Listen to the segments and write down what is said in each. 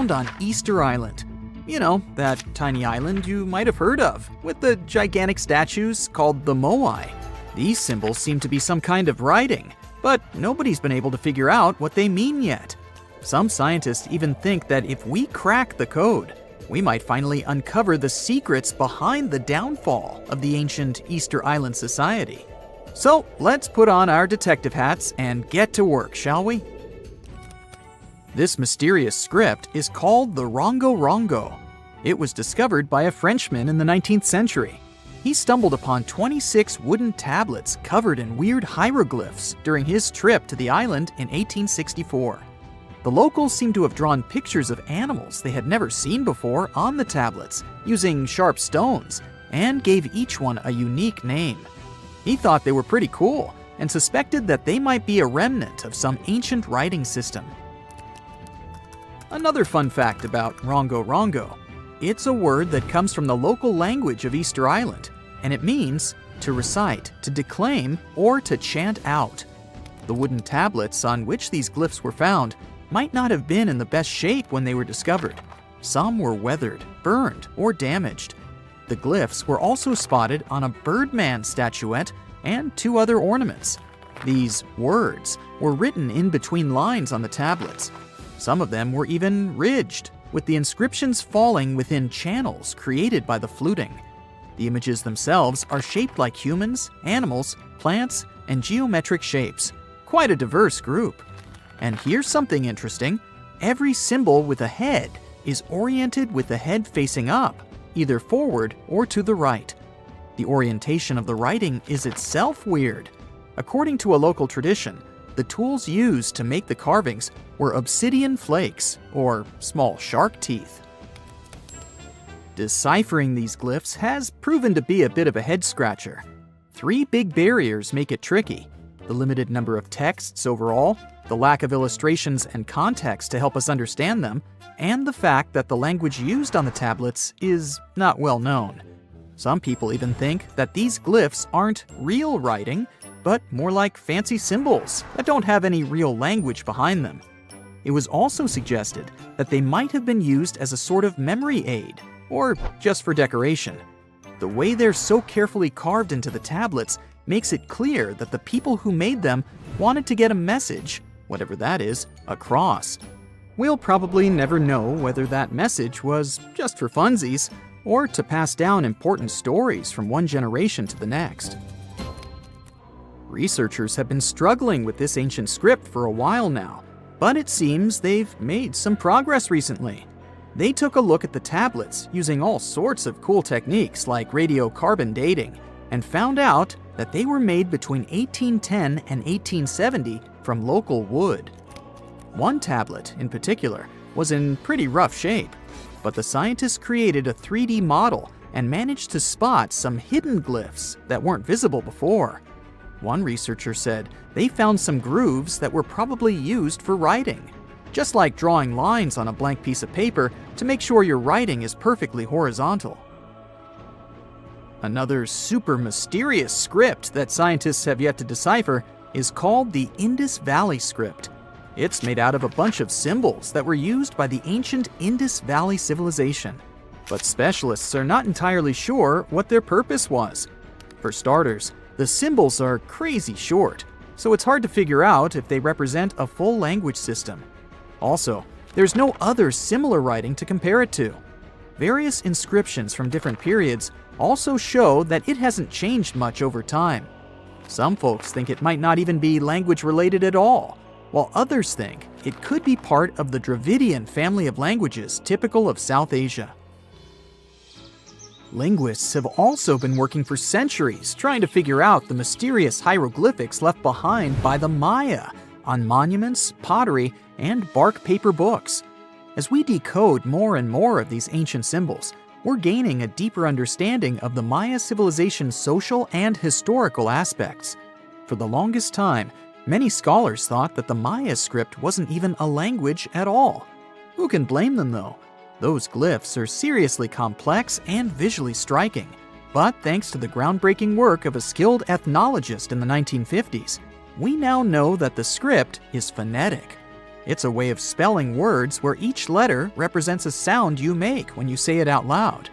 found on Easter Island. You know, that tiny island you might have heard of, with the gigantic statues called the moai. These symbols seem to be some kind of writing, but nobody's been able to figure out what they mean yet. Some scientists even think that if we crack the code, we might finally uncover the secrets behind the downfall of the ancient Easter Island society. So let's put on our detective hats and get to work, shall we? This mysterious script is called the Rongorongo. It was discovered by a Frenchman in the 19th century. He stumbled upon 26 wooden tablets covered in weird hieroglyphs during his trip to the island in 1864. The locals seem to have drawn pictures of animals they had never seen before on the tablets, using sharp stones, and gave each one a unique name. He thought they were pretty cool, and suspected that they might be a remnant of some ancient writing system. Another fun fact about Rongorongo: it's a word that comes from the local language of Easter Island, and it means to recite, to declaim, or to chant out. The wooden tablets on which these glyphs were found might not have been in the best shape when they were discovered. Some were weathered, burned, or damaged. The glyphs were also spotted on a birdman statuette and 2 other ornaments. These words were written in between lines on the tablets. Some of them were even ridged, with the inscriptions falling within channels created by the fluting. The images themselves are shaped like humans, animals, plants, and geometric shapes. Quite a diverse group. And here's something interesting: every symbol with a head is oriented with the head facing up, either forward or to the right. The orientation of the writing is itself weird. According to a local tradition, the tools used to make the carvings were obsidian flakes, or small shark teeth. Deciphering these glyphs has proven to be a bit of a head-scratcher. 3 big barriers make it tricky: the limited number of texts overall, the lack of illustrations and context to help us understand them, and the fact that the language used on the tablets is not well known. Some people even think that these glyphs aren't real writing, but more like fancy symbols that don't have any real language behind them. It was also suggested that they might have been used as a sort of memory aid, or just for decoration. The way they're so carefully carved into the tablets makes it clear that the people who made them wanted to get a message, whatever that is, across. We'll probably never know whether that message was just for funsies, or to pass down important stories from one generation to the next. Researchers have been struggling with this ancient script for a while now, but it seems they've made some progress recently. They took a look at the tablets using all sorts of cool techniques like radiocarbon dating, and found out that they were made between 1810 and 1870 from local wood. One tablet, in particular, was in pretty rough shape, but the scientists created a 3D model and managed to spot some hidden glyphs that weren't visible before. One researcher said they found some grooves that were probably used for writing, just like drawing lines on a blank piece of paper to make sure your writing is perfectly horizontal. Another super mysterious script that scientists have yet to decipher is called the Indus Valley script. It's made out of a bunch of symbols that were used by the ancient Indus Valley civilization, but specialists are not entirely sure what their purpose was. For starters, the symbols are crazy short, so it's hard to figure out if they represent a full language system. Also, there's no other similar writing to compare it to. Various inscriptions from different periods also show that it hasn't changed much over time. Some folks think it might not even be language related at all, while others think it could be part of the Dravidian family of languages typical of South Asia. Linguists have also been working for centuries trying to figure out the mysterious hieroglyphics left behind by the Maya on monuments, pottery, and bark paper books. As we decode more and more of these ancient symbols, we're gaining a deeper understanding of the Maya civilization's social and historical aspects. For the longest time, many scholars thought that the Maya script wasn't even a language at all. Who can blame them, though? Those glyphs are seriously complex and visually striking. But thanks to the groundbreaking work of a skilled ethnologist in the 1950s, we now know that the script is phonetic. It's a way of spelling words where each letter represents a sound you make when you say it out loud.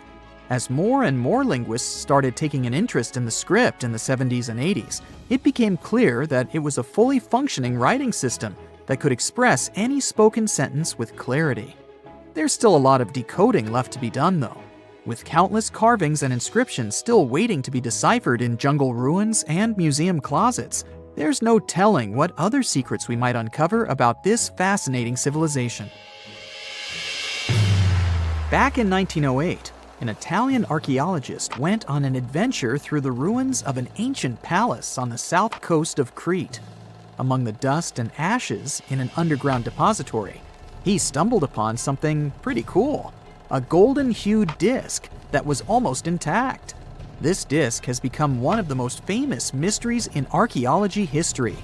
As more and more linguists started taking an interest in the script in the 70s and 80s, it became clear that it was a fully functioning writing system that could express any spoken sentence with clarity. There's still a lot of decoding left to be done, though, with countless carvings and inscriptions still waiting to be deciphered in jungle ruins and museum closets. There's no telling what other secrets we might uncover about this fascinating civilization. Back in 1908, an Italian archaeologist went on an adventure through the ruins of an ancient palace on the south coast of Crete. Among the dust and ashes in an underground depository, he stumbled upon something pretty cool, a golden-hued disc that was almost intact. This disc has become one of the most famous mysteries in archaeology history.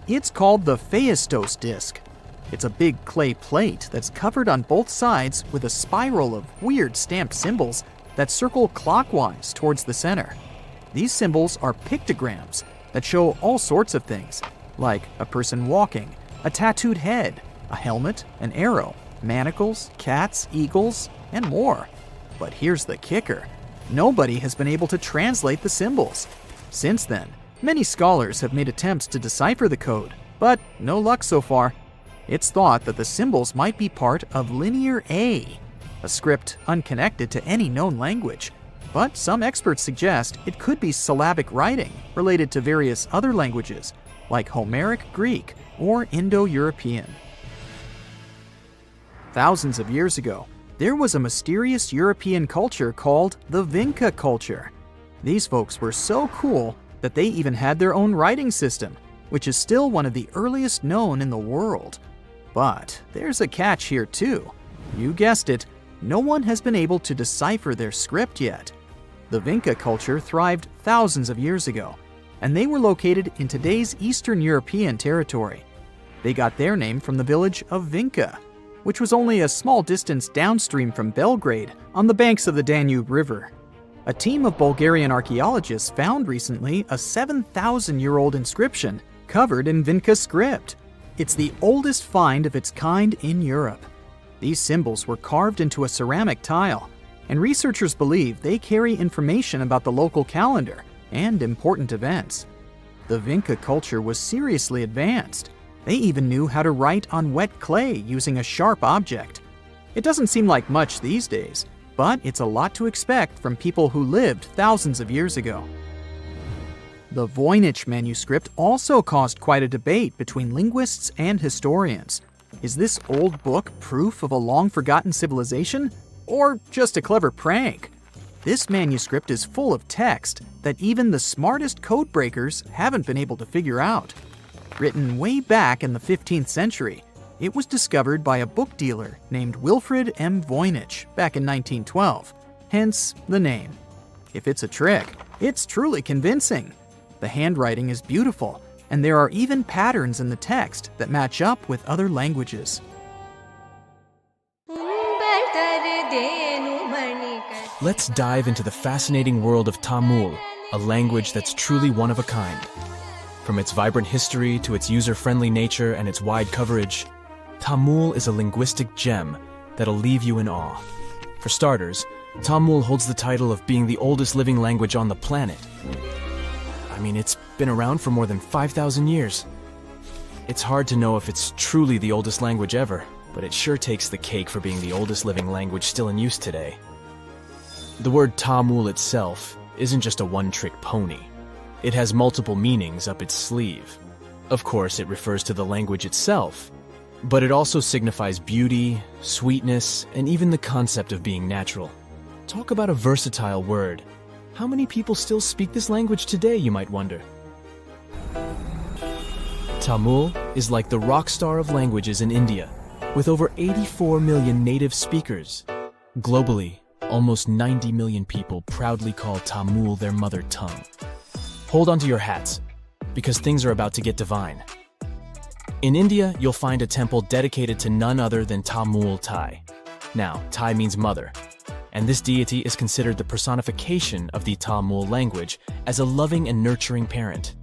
It's called the Phaistos disc. It's a big clay plate that's covered on both sides with a spiral of weird stamped symbols that circle clockwise towards the center. These symbols are pictograms that show all sorts of things, like a person walking, a tattooed head, a helmet, an arrow, manacles, cats, eagles, and more. But here's the kicker. Nobody has been able to translate the symbols. Since then, many scholars have made attempts to decipher the code, but no luck so far. It's thought that the symbols might be part of Linear A, a script unconnected to any known language. But some experts suggest it could be syllabic writing related to various other languages, like Homeric Greek or Indo-European. Thousands of years ago, there was a mysterious European culture called the Vinca culture. These folks were so cool that they even had their own writing system, which is still one of the earliest known in the world. But there's a catch here too. You guessed it, no one has been able to decipher their script yet. The Vinca culture thrived thousands of years ago, and they were located in today's Eastern European territory. They got their name from the village of Vinca, which was only a small distance downstream from Belgrade on the banks of the Danube River. A team of Bulgarian archaeologists found recently a 7,000-year-old inscription covered in Vinca script. It's the oldest find of its kind in Europe. These symbols were carved into a ceramic tile, and researchers believe they carry information about the local calendar and important events. The Vinca culture was seriously advanced. They even knew how to write on wet clay using a sharp object. It doesn't seem like much these days, but it's a lot to expect from people who lived thousands of years ago. The Voynich manuscript also caused quite a debate between linguists and historians. Is this old book proof of a long-forgotten civilization, or just a clever prank? This manuscript is full of text that even the smartest code breakers haven't been able to figure out. Written way back in the 15th century, it was discovered by a book dealer named Wilfrid M. Voynich back in 1912, hence the name. If it's a trick, it's truly convincing. The handwriting is beautiful, and there are even patterns in the text that match up with other languages. Let's dive into the fascinating world of Tamil, a language that's truly one of a kind. From its vibrant history to its user-friendly nature and its wide coverage, Tamil is a linguistic gem that'll leave you in awe. For starters, Tamil holds the title of being the oldest living language on the planet. I mean, it's been around for more than 5,000 years. It's hard to know if it's truly the oldest language ever, but it sure takes the cake for being the oldest living language still in use today. The word Tamil itself isn't just a one-trick pony. It has multiple meanings up its sleeve. Of course, it refers to the language itself, but it also signifies beauty, sweetness, and even the concept of being natural. Talk about a versatile word. How many people still speak this language today, you might wonder? Tamil is like the rock star of languages in India, with over 84 million native speakers. Globally, almost 90 million people proudly call Tamil their mother tongue. Hold on to your hats, because things are about to get divine. In India, you'll find a temple dedicated to none other than Tamul Tai. Now, Tai means mother, and this deity is considered the personification of the Tamil language as a loving and nurturing parent.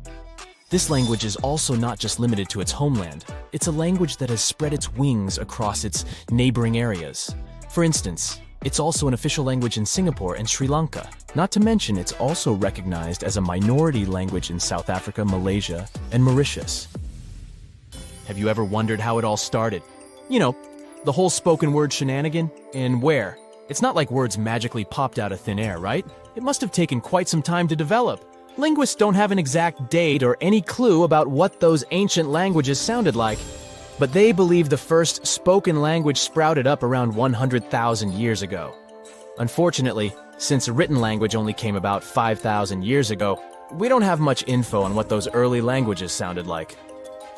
This language is also not just limited to its homeland. It's a language that has spread its wings across its neighboring areas. For instance, it's also an official language in Singapore and Sri Lanka. Not to mention, it's also recognized as a minority language in South Africa, Malaysia, and Mauritius. Have you ever wondered how it all started? You know, the whole spoken word shenanigan? And where? It's not like words magically popped out of thin air, right? It must have taken quite some time to develop. Linguists don't have an exact date or any clue about what those ancient languages sounded like, but they believe the first spoken language sprouted up around 100,000 years ago. Unfortunately, since a written language only came about 5,000 years ago, we don't have much info on what those early languages sounded like.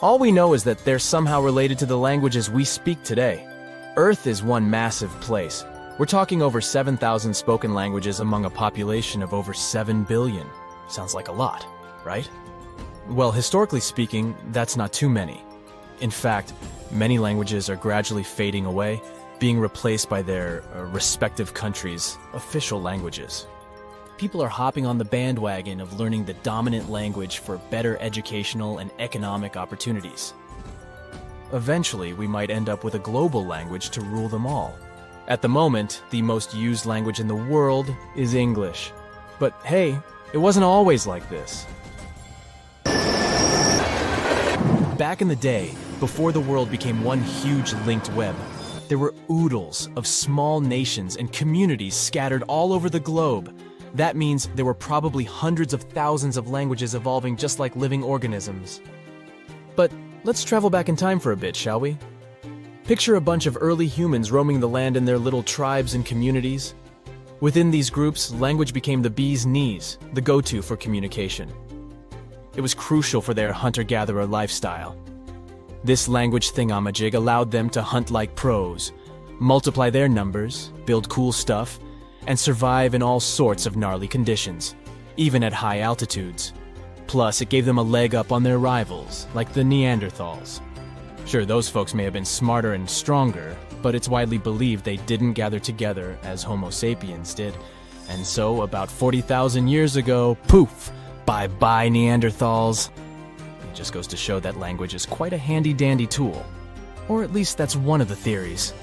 All we know is that they're somehow related to the languages we speak today. Earth is one massive place. We're talking over 7,000 spoken languages among a population of over 7 billion. Sounds like a lot, right? Well, historically speaking, that's not too many. In fact, many languages are gradually fading away, being replaced by their respective countries' official languages. People are hopping on the bandwagon of learning the dominant language for better educational and economic opportunities. Eventually, we might end up with a global language to rule them all. At the moment, the most used language in the world is English. But hey, it wasn't always like this. Back in the day, before the world became one huge linked web, there were oodles of small nations and communities scattered all over the globe. That means there were probably hundreds of thousands of languages evolving just like living organisms. But let's travel back in time for a bit, shall we? Picture a bunch of early humans roaming the land in their little tribes and communities. Within these groups, language became the bee's knees, the go-to for communication. It was crucial for their hunter-gatherer lifestyle. This language thingamajig allowed them to hunt like pros, multiply their numbers, build cool stuff, and survive in all sorts of gnarly conditions, even at high altitudes. Plus, it gave them a leg up on their rivals, like the Neanderthals. Sure, those folks may have been smarter and stronger, but it's widely believed they didn't gather together as Homo sapiens did. And so, about 40,000 years ago, poof, bye-bye Neanderthals. It just goes to show that language is quite a handy-dandy tool. Or at least that's one of the theories.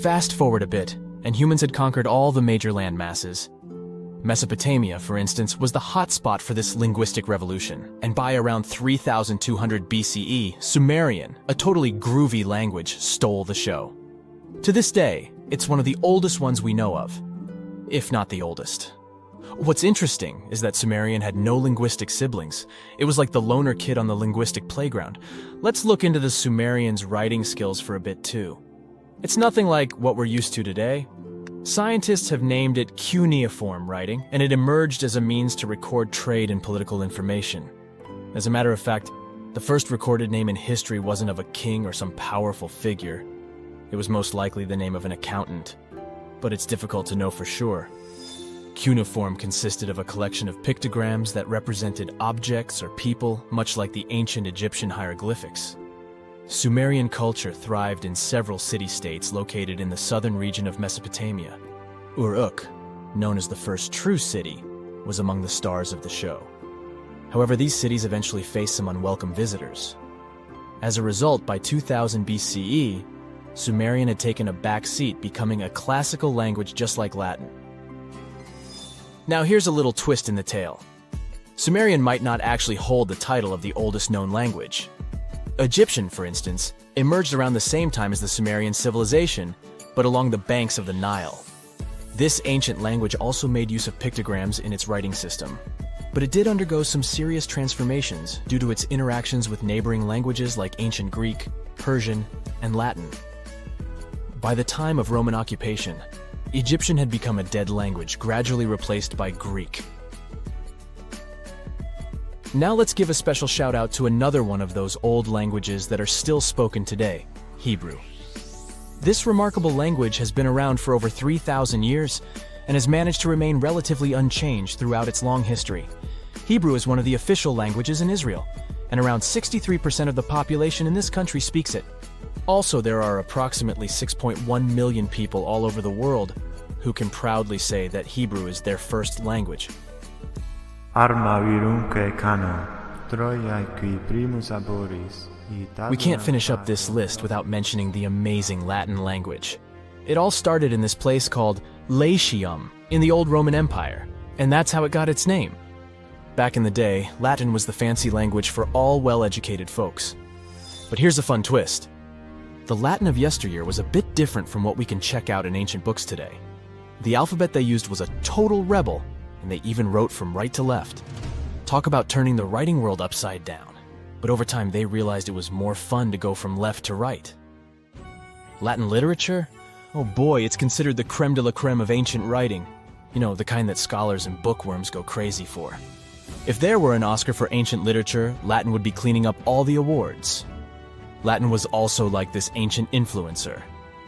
Fast forward a bit, and humans had conquered all the major land masses. Mesopotamia, for instance, was the hotspot for this linguistic revolution, and by around 3,200 BCE, Sumerian, a totally groovy language, stole the show. To this day, it's one of the oldest ones we know of, if not the oldest. What's interesting is that Sumerian had no linguistic siblings. It was like the loner kid on the linguistic playground. Let's look into the Sumerians' writing skills for a bit too. It's nothing like what we're used to today. Scientists have named it cuneiform writing, and it emerged as a means to record trade and political information. As a matter of fact, the first recorded name in history wasn't of a king or some powerful figure. It was most likely the name of an accountant, but it's difficult to know for sure. Cuneiform consisted of a collection of pictograms that represented objects or people, much like the ancient Egyptian hieroglyphics. Sumerian culture thrived in several city-states located in the southern region of Mesopotamia. Uruk, known as the first true city, was among the stars of the show. However, these cities eventually faced some unwelcome visitors. As a result, by 2000 BCE, Sumerian had taken a back seat, becoming a classical language just like Latin. Now here's a little twist in the tale. Sumerian might not actually hold the title of the oldest known language. Egyptian, for instance, emerged around the same time as the Sumerian civilization, but along the banks of the Nile. This ancient language also made use of pictograms in its writing system, but it did undergo some serious transformations due to its interactions with neighboring languages like ancient Greek, Persian, and Latin. By the time of Roman occupation, Egyptian had become a dead language, gradually replaced by Greek. Now let's give a special shout out to another one of those old languages that are still spoken today, Hebrew. This remarkable language has been around for over 3,000 years and has managed to remain relatively unchanged throughout its long history. Hebrew is one of the official languages in Israel, and around 63% of the population in this country speaks it. Also, there are approximately 6.1 million people all over the world who can proudly say that Hebrew is their first language. We can't finish up this list without mentioning the amazing Latin language. It all started in this place called Latium in the old Roman Empire, and that's how it got its name. Back in the day, Latin was the fancy language for all well-educated folks. But here's a fun twist. The Latin of yesteryear was a bit different from what we can check out in ancient books today. The alphabet they used was a total rebel, and they even wrote from right to left. Talk about turning the writing world upside down. But over time they realized it was more fun to go from left to right. Latin literature? Oh boy, it's considered the creme de la creme of ancient writing. You know, the kind that scholars and bookworms go crazy for. If there were an Oscar for ancient literature, Latin would be cleaning up all the awards. Latin was also like this ancient influencer.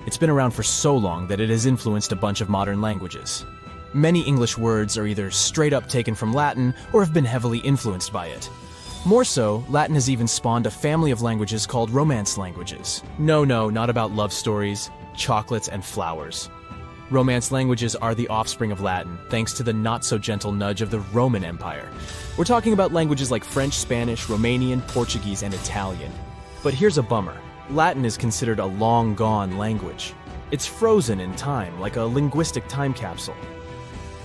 It's been around for so long that it has influenced a bunch of modern languages. Many English words are either straight up taken from Latin or have been heavily influenced by it. More so, Latin has even spawned a family of languages called Romance languages. No, not about love stories, chocolates, and flowers. Romance languages are the offspring of Latin, thanks to the not-so-gentle nudge of the Roman Empire. We're talking about languages like French, Spanish, Romanian, Portuguese, and Italian. But here's a bummer. Latin is considered a long-gone language. It's frozen in time, like a linguistic time capsule.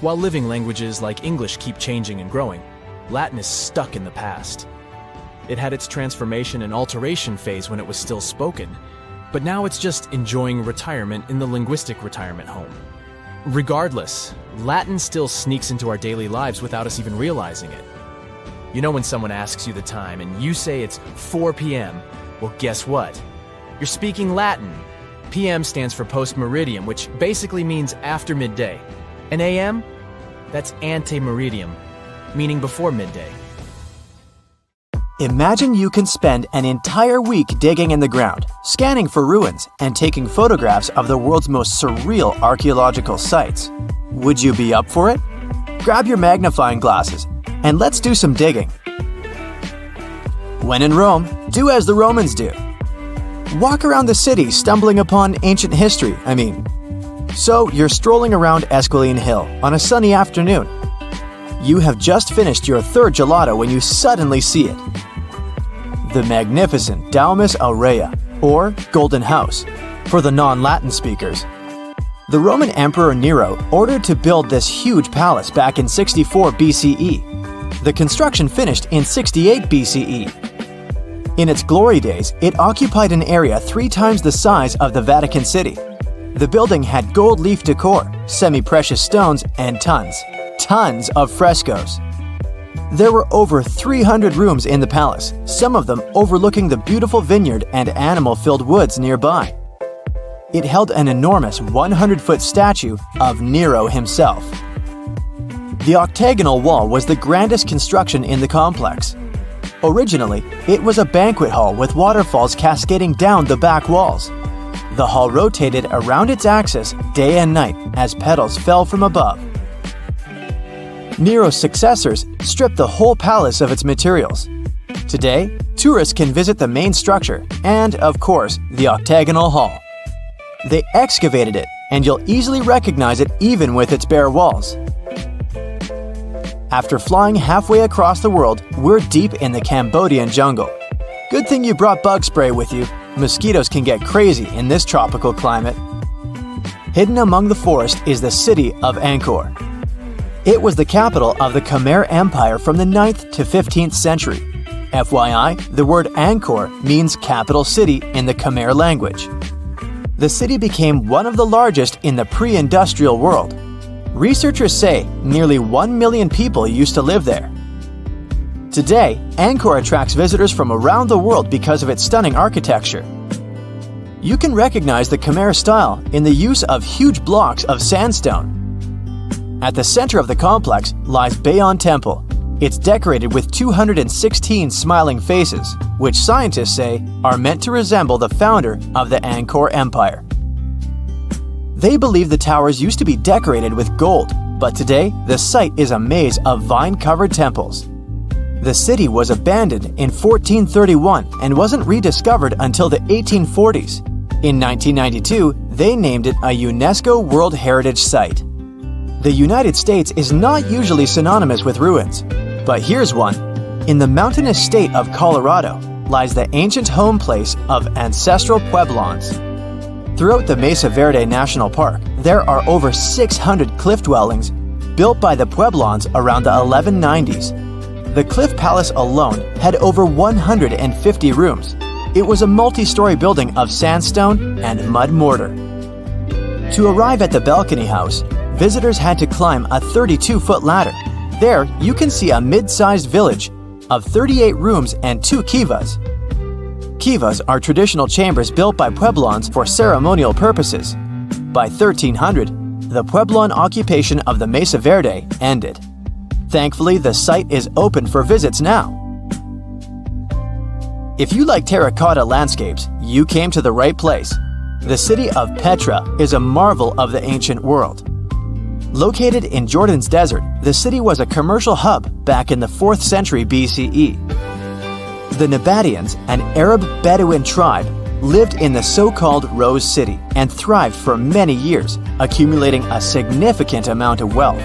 While living languages like English keep changing and growing, Latin is stuck in the past. It had its transformation and alteration phase when it was still spoken, but now it's just enjoying retirement in the linguistic retirement home. Regardless, Latin still sneaks into our daily lives without us even realizing it. You know when someone asks you the time and you say it's 4 p.m., well, guess what? You're speaking Latin. PM stands for post-meridium, which basically means after midday. And AM? That's ante-meridium, meaning before midday. Imagine you can spend an entire week digging in the ground, scanning for ruins, and taking photographs of the world's most surreal archaeological sites. Would you be up for it? Grab your magnifying glasses, and let's do some digging. When in Rome, do as the Romans do. Walk around the city stumbling upon ancient history, So you're strolling around Esquiline Hill on a sunny afternoon. You have just finished your third gelato when you suddenly see it. The magnificent Domus Aurea, or Golden House, for the non-Latin speakers. The Roman Emperor Nero ordered to build this huge palace back in 64 BCE. The construction finished in 68 BCE. In its glory days, it occupied an area 3 times the size of the Vatican City. The building had gold leaf decor, semi-precious stones, and tons of frescoes. There were over 300 rooms in the palace, some of them overlooking the beautiful vineyard and animal-filled woods nearby. It held an enormous 100-foot statue of Nero himself. The octagonal wall was the grandest construction in the complex. Originally, it was a banquet hall with waterfalls cascading down the back walls. The hall rotated around its axis day and night as petals fell from above. Nero's successors stripped the whole palace of its materials. Today, tourists can visit the main structure and, of course, the octagonal hall. They excavated it, and you'll easily recognize it even with its bare walls. After flying halfway across the world, we're deep in the Cambodian jungle. Good thing you brought bug spray with you. Mosquitoes can get crazy in this tropical climate. Hidden among the forest is the city of Angkor. It was the capital of the Khmer Empire from the 9th to 15th century. FYI, the word Angkor means capital city in the Khmer language. The city became one of the largest in the pre-industrial world. Researchers say nearly 1 million people used to live there. Today, Angkor attracts visitors from around the world because of its stunning architecture. You can recognize the Khmer style in the use of huge blocks of sandstone. At the center of the complex lies Bayon Temple. It's decorated with 216 smiling faces, which scientists say are meant to resemble the founder of the Angkor Empire. They believe the towers used to be decorated with gold, but today the site is a maze of vine-covered temples. The city was abandoned in 1431 and wasn't rediscovered until the 1840s. In 1992, they named it a UNESCO World Heritage Site. The United States is not usually synonymous with ruins, but here's one. In the mountainous state of Colorado lies the ancient home place of ancestral Pueblans. Throughout the Mesa Verde National Park, there are over 600 cliff dwellings built by the Pueblans around the 1190s. The Cliff Palace alone had over 150 rooms. It was a multi-story building of sandstone and mud mortar. To arrive at the balcony house, visitors had to climb a 32-foot ladder. There, you can see a mid-sized village of 38 rooms and 2 kivas. Kivas are traditional chambers built by Pueblans for ceremonial purposes. By 1300, the Pueblan occupation of the Mesa Verde ended. Thankfully, the site is open for visits now. If you like terracotta landscapes, you came to the right place. The city of Petra is a marvel of the ancient world. Located in Jordan's desert, the city was a commercial hub back in the 4th century BCE. The Nabateans, an Arab Bedouin tribe, lived in the so-called Rose City and thrived for many years, accumulating a significant amount of wealth.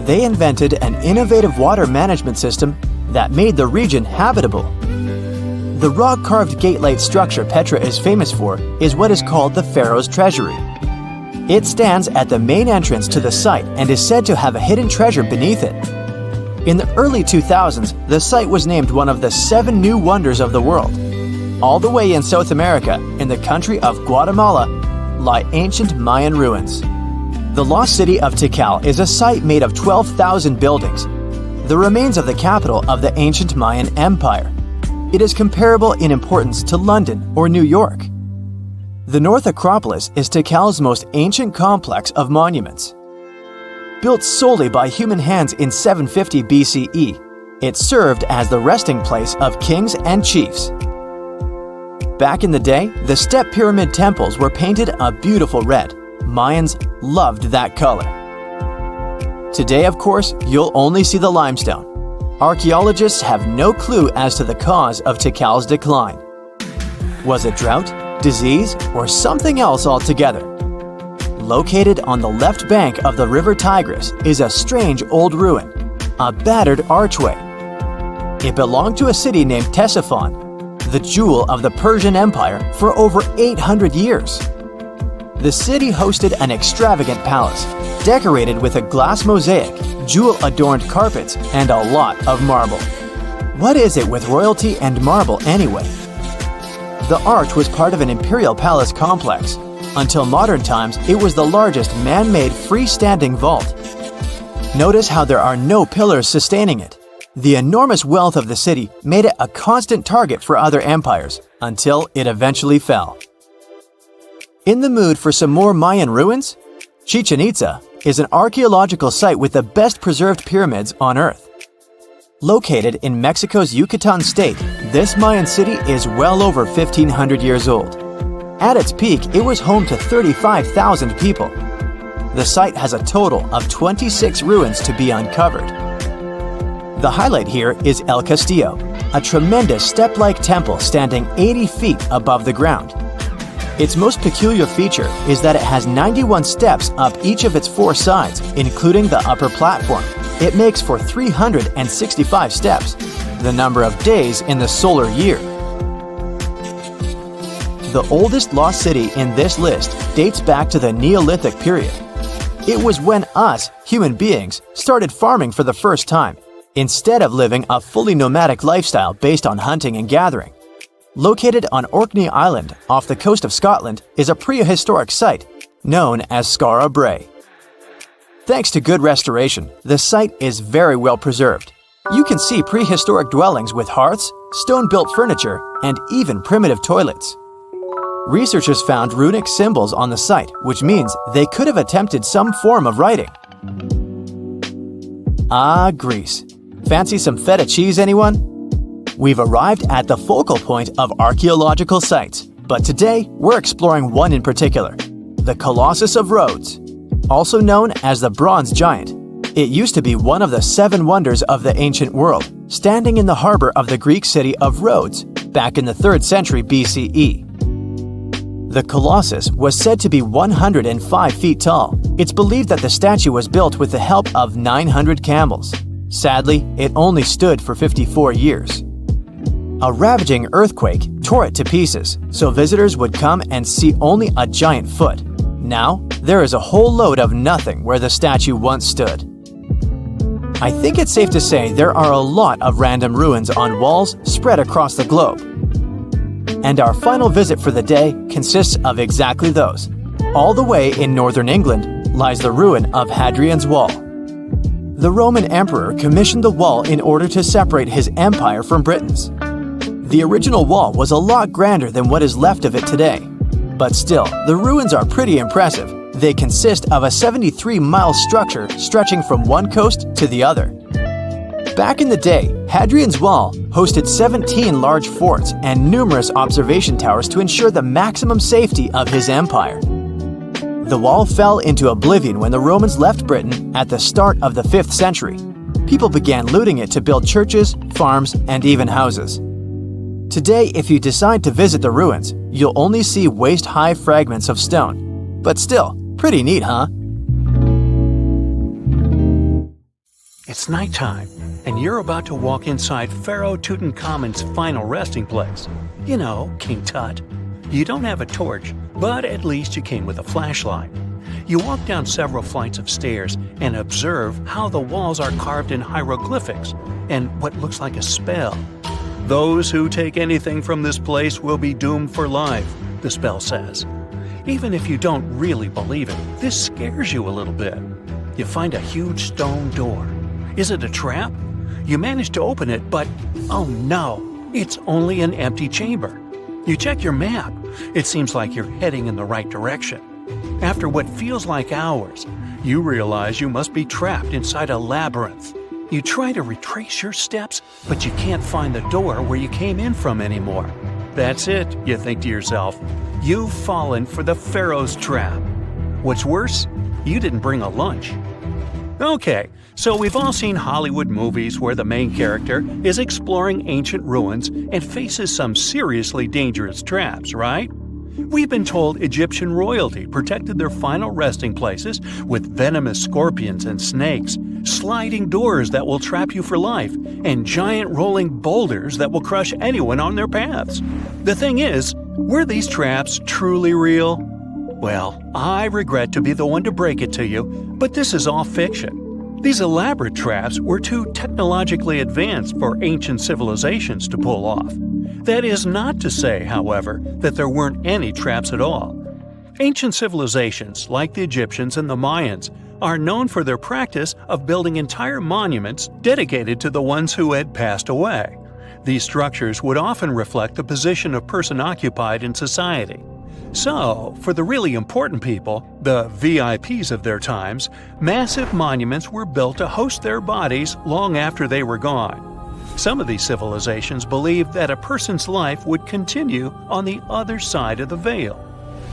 They invented an innovative water management system that made the region habitable. The rock-carved gate-like structure Petra is famous for is what is called the Pharaoh's Treasury. It stands at the main entrance to the site and is said to have a hidden treasure beneath it. In the early 2000s, the site was named one of the 7 new wonders of the world. All the way in South America, in the country of Guatemala, lie ancient Mayan ruins. The lost city of Tikal is a site made of 12,000 buildings, the remains of the capital of the ancient Mayan Empire. It is comparable in importance to London or New York. The North Acropolis is Tikal's most ancient complex of monuments. Built solely by human hands in 750 BCE, it served as the resting place of kings and chiefs. Back in the day, the step pyramid temples were painted a beautiful red. Mayans loved that color. Today, of course, you'll only see the limestone. Archaeologists have no clue as to the cause of Tikal's decline. Was it drought, disease, or something else altogether? Located on the left bank of the river Tigris is a strange old ruin, a battered archway. It belonged to a city named Ctesiphon, the jewel of the Persian Empire for over 800 years. The city hosted an extravagant palace, decorated with a glass mosaic, jewel-adorned carpets, and a lot of marble. What is it with royalty and marble anyway? The arch was part of an imperial palace complex. Until modern times, it was the largest man-made freestanding vault. Notice how there are no pillars sustaining it. The enormous wealth of the city made it a constant target for other empires, until it eventually fell. In the mood for some more Mayan ruins? Chichen Itza is an archaeological site with the best preserved pyramids on Earth. Located in Mexico's Yucatan state, this Mayan city is well over 1,500 years old. At its peak, it was home to 35,000 people. The site has a total of 26 ruins to be uncovered. The highlight here is El Castillo, a tremendous step-like temple standing 80 feet above the ground. Its most peculiar feature is that it has 91 steps up each of its 4 sides, including the upper platform. It makes for 365 steps, the number of days in the solar year. The oldest lost city in this list dates back to the Neolithic period. It was when us, human beings, started farming for the first time, instead of living a fully nomadic lifestyle based on hunting and gathering. Located on Orkney Island off the coast of Scotland is a prehistoric site known as Skara Brae. Thanks to good restoration, the site is very well preserved. You can see prehistoric dwellings with hearths, stone-built furniture, and even primitive toilets. Researchers found runic symbols on the site, which means they could have attempted some form of writing. Ah, Greece. Fancy some feta cheese, anyone? We've arrived at the focal point of archaeological sites, but today we're exploring one in particular, the Colossus of Rhodes. Also known as the Bronze Giant, it used to be one of the 7 wonders of the ancient world, standing in the harbor of the Greek city of Rhodes back in the 3rd century BCE. The Colossus was said to be 105 feet tall. It's believed that the statue was built with the help of 900 camels. Sadly, it only stood for 54 years. A ravaging earthquake tore it to pieces, so visitors would come and see only a giant foot. Now, there is a whole load of nothing where the statue once stood. I think it's safe to say there are a lot of random ruins on walls spread across the globe. And our final visit for the day consists of exactly those. All the way in northern England lies the ruin of Hadrian's Wall. The Roman emperor commissioned the wall in order to separate his empire from Britain's. The original wall was a lot grander than what is left of it today. But still, the ruins are pretty impressive. They consist of a 73-mile structure stretching from one coast to the other. Back in the day, Hadrian's Wall hosted 17 large forts and numerous observation towers to ensure the maximum safety of his empire. The wall fell into oblivion when the Romans left Britain at the start of the 5th century. People began looting it to build churches, farms, and even houses. Today, if you decide to visit the ruins, you'll only see waist-high fragments of stone. But still, pretty neat, huh? It's nighttime, and you're about to walk inside Pharaoh Tutankhamun's final resting place. You know, King Tut. You don't have a torch, but at least you came with a flashlight. You walk down several flights of stairs and observe how the walls are carved in hieroglyphics and what looks like a spell. Those who take anything from this place will be doomed for life, the spell says. Even if you don't really believe it, this scares you a little bit. You find a huge stone door. Is it a trap? You manage to open it, but oh no, it's only an empty chamber. You check your map. It seems like you're heading in the right direction. After what feels like hours, you realize you must be trapped inside a labyrinth. You try to retrace your steps, but you can't find the door where you came in from anymore. That's it, you think to yourself. You've fallen for the Pharaoh's trap. What's worse, you didn't bring a lunch. Okay, so we've all seen Hollywood movies where the main character is exploring ancient ruins and faces some seriously dangerous traps, right? We've been told Egyptian royalty protected their final resting places with venomous scorpions and snakes, sliding doors that will trap you for life, and giant rolling boulders that will crush anyone on their paths. The thing is, were these traps truly real? Well, I regret to be the one to break it to you, but this is all fiction. These elaborate traps were too technologically advanced for ancient civilizations to pull off. That is not to say, however, that there weren't any traps at all. Ancient civilizations, like the Egyptians and the Mayans, are known for their practice of building entire monuments dedicated to the ones who had passed away. These structures would often reflect the position of person occupied in society. So, for the really important people, the VIPs of their times, massive monuments were built to host their bodies long after they were gone. Some of these civilizations believed that a person's life would continue on the other side of the veil.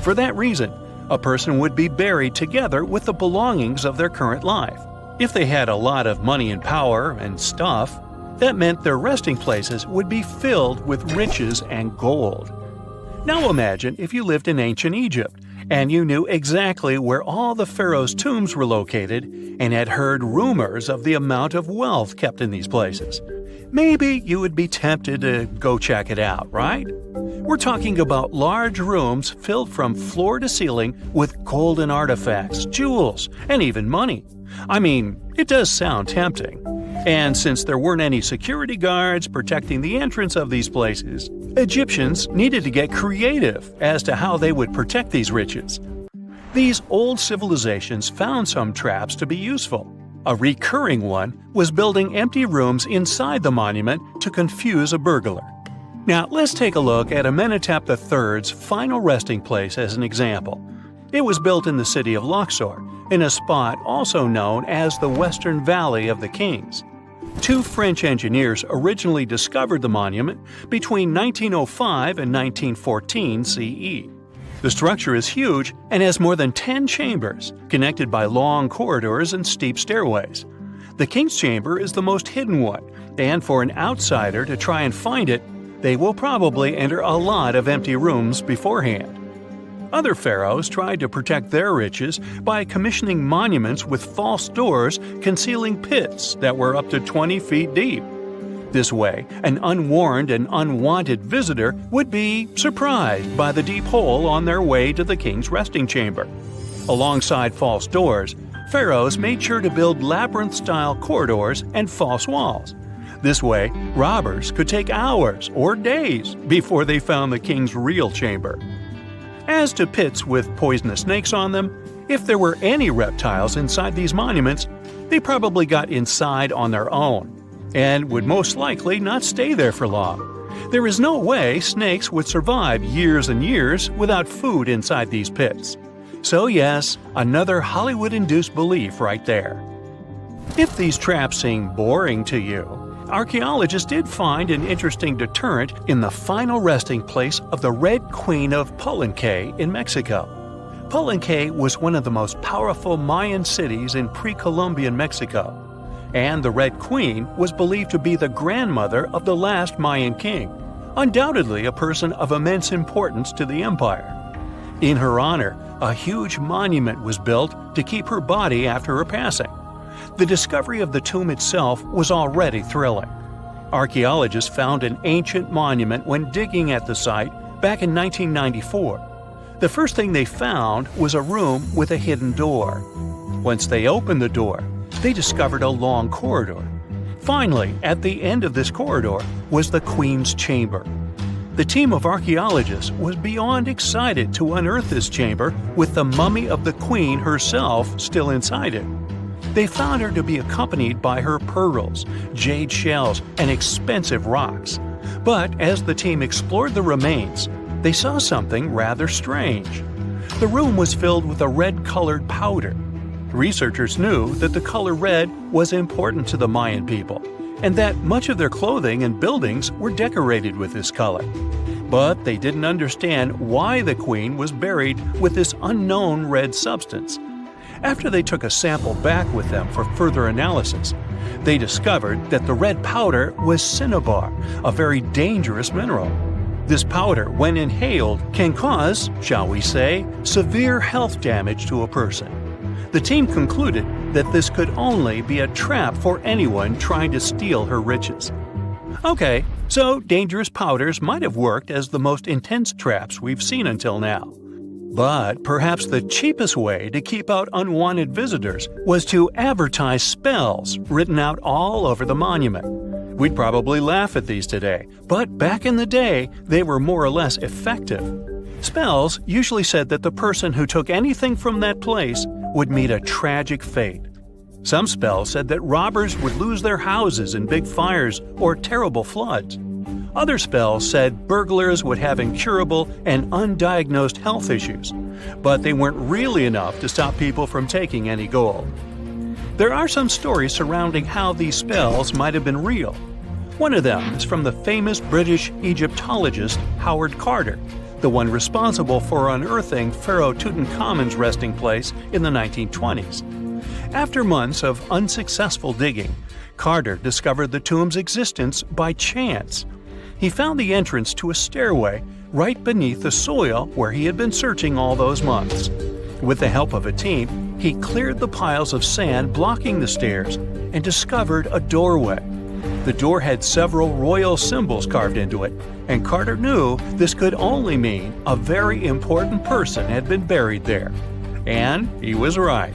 For that reason, a person would be buried together with the belongings of their current life. If they had a lot of money and power and stuff, that meant their resting places would be filled with riches and gold. Now imagine if you lived in ancient Egypt and you knew exactly where all the pharaohs' tombs were located and had heard rumors of the amount of wealth kept in these places. Maybe you would be tempted to go check it out, right? We're talking about large rooms filled from floor to ceiling with golden artifacts, jewels, and even money. I mean, it does sound tempting. And since there weren't any security guards protecting the entrance of these places, Egyptians needed to get creative as to how they would protect these riches. These old civilizations found some traps to be useful. A recurring one was building empty rooms inside the monument to confuse a burglar. Now, let's take a look at Amenhotep III's final resting place as an example. It was built in the city of Luxor, in a spot also known as the Western Valley of the Kings. Two French engineers originally discovered the monument between 1905 and 1914 CE. The structure is huge and has more than 10 chambers, connected by long corridors and steep stairways. The King's Chamber is the most hidden one, and for an outsider to try and find it, they will probably enter a lot of empty rooms beforehand. Other pharaohs tried to protect their riches by commissioning monuments with false doors concealing pits that were up to 20 feet deep. This way, an unwarned and unwanted visitor would be surprised by the deep hole on their way to the king's resting chamber. Alongside false doors, pharaohs made sure to build labyrinth-style corridors and false walls. This way, robbers could take hours or days before they found the king's real chamber. As to pits with poisonous snakes on them, if there were any reptiles inside these monuments, they probably got inside on their own and would most likely not stay there for long. There is no way snakes would survive years and years without food inside these pits. So yes, another Hollywood-induced belief right there. If these traps seem boring to you, archaeologists did find an interesting deterrent in the final resting place of the Red Queen of Palenque in Mexico. Palenque was one of the most powerful Mayan cities in pre-Columbian Mexico, and the Red Queen was believed to be the grandmother of the last Mayan king, undoubtedly a person of immense importance to the empire. In her honor, a huge monument was built to keep her body after her passing. The discovery of the tomb itself was already thrilling. Archaeologists found an ancient monument when digging at the site back in 1994. The first thing they found was a room with a hidden door. Once they opened the door, they discovered a long corridor. Finally, at the end of this corridor was the Queen's chamber. The team of archaeologists was beyond excited to unearth this chamber with the mummy of the Queen herself still inside it. They found her to be accompanied by her pearls, jade shells, and expensive rocks. But as the team explored the remains, they saw something rather strange. The room was filled with a red-colored powder. Researchers knew that the color red was important to the Mayan people, and that much of their clothing and buildings were decorated with this color. But they didn't understand why the queen was buried with this unknown red substance. After they took a sample back with them for further analysis, they discovered that the red powder was cinnabar, a very dangerous mineral. This powder, when inhaled, can cause, shall we say, severe health damage to a person. The team concluded that this could only be a trap for anyone trying to steal her riches. Okay, so dangerous powders might have worked as the most intense traps we've seen until now. But perhaps the cheapest way to keep out unwanted visitors was to advertise spells written out all over the monument. We'd probably laugh at these today, but back in the day, they were more or less effective. Spells usually said that the person who took anything from that place would meet a tragic fate. Some spells said that robbers would lose their houses in big fires or terrible floods. Other spells said burglars would have incurable and undiagnosed health issues, but they weren't really enough to stop people from taking any gold. There are some stories surrounding how these spells might have been real. One of them is from the famous British Egyptologist Howard Carter, the one responsible for unearthing Pharaoh Tutankhamun's resting place in the 1920s. After months of unsuccessful digging, Carter discovered the tomb's existence by chance. He found the entrance to a stairway right beneath the soil where he had been searching all those months. With the help of a team, he cleared the piles of sand blocking the stairs and discovered a doorway. The door had several royal symbols carved into it, and Carter knew this could only mean a very important person had been buried there. And he was right.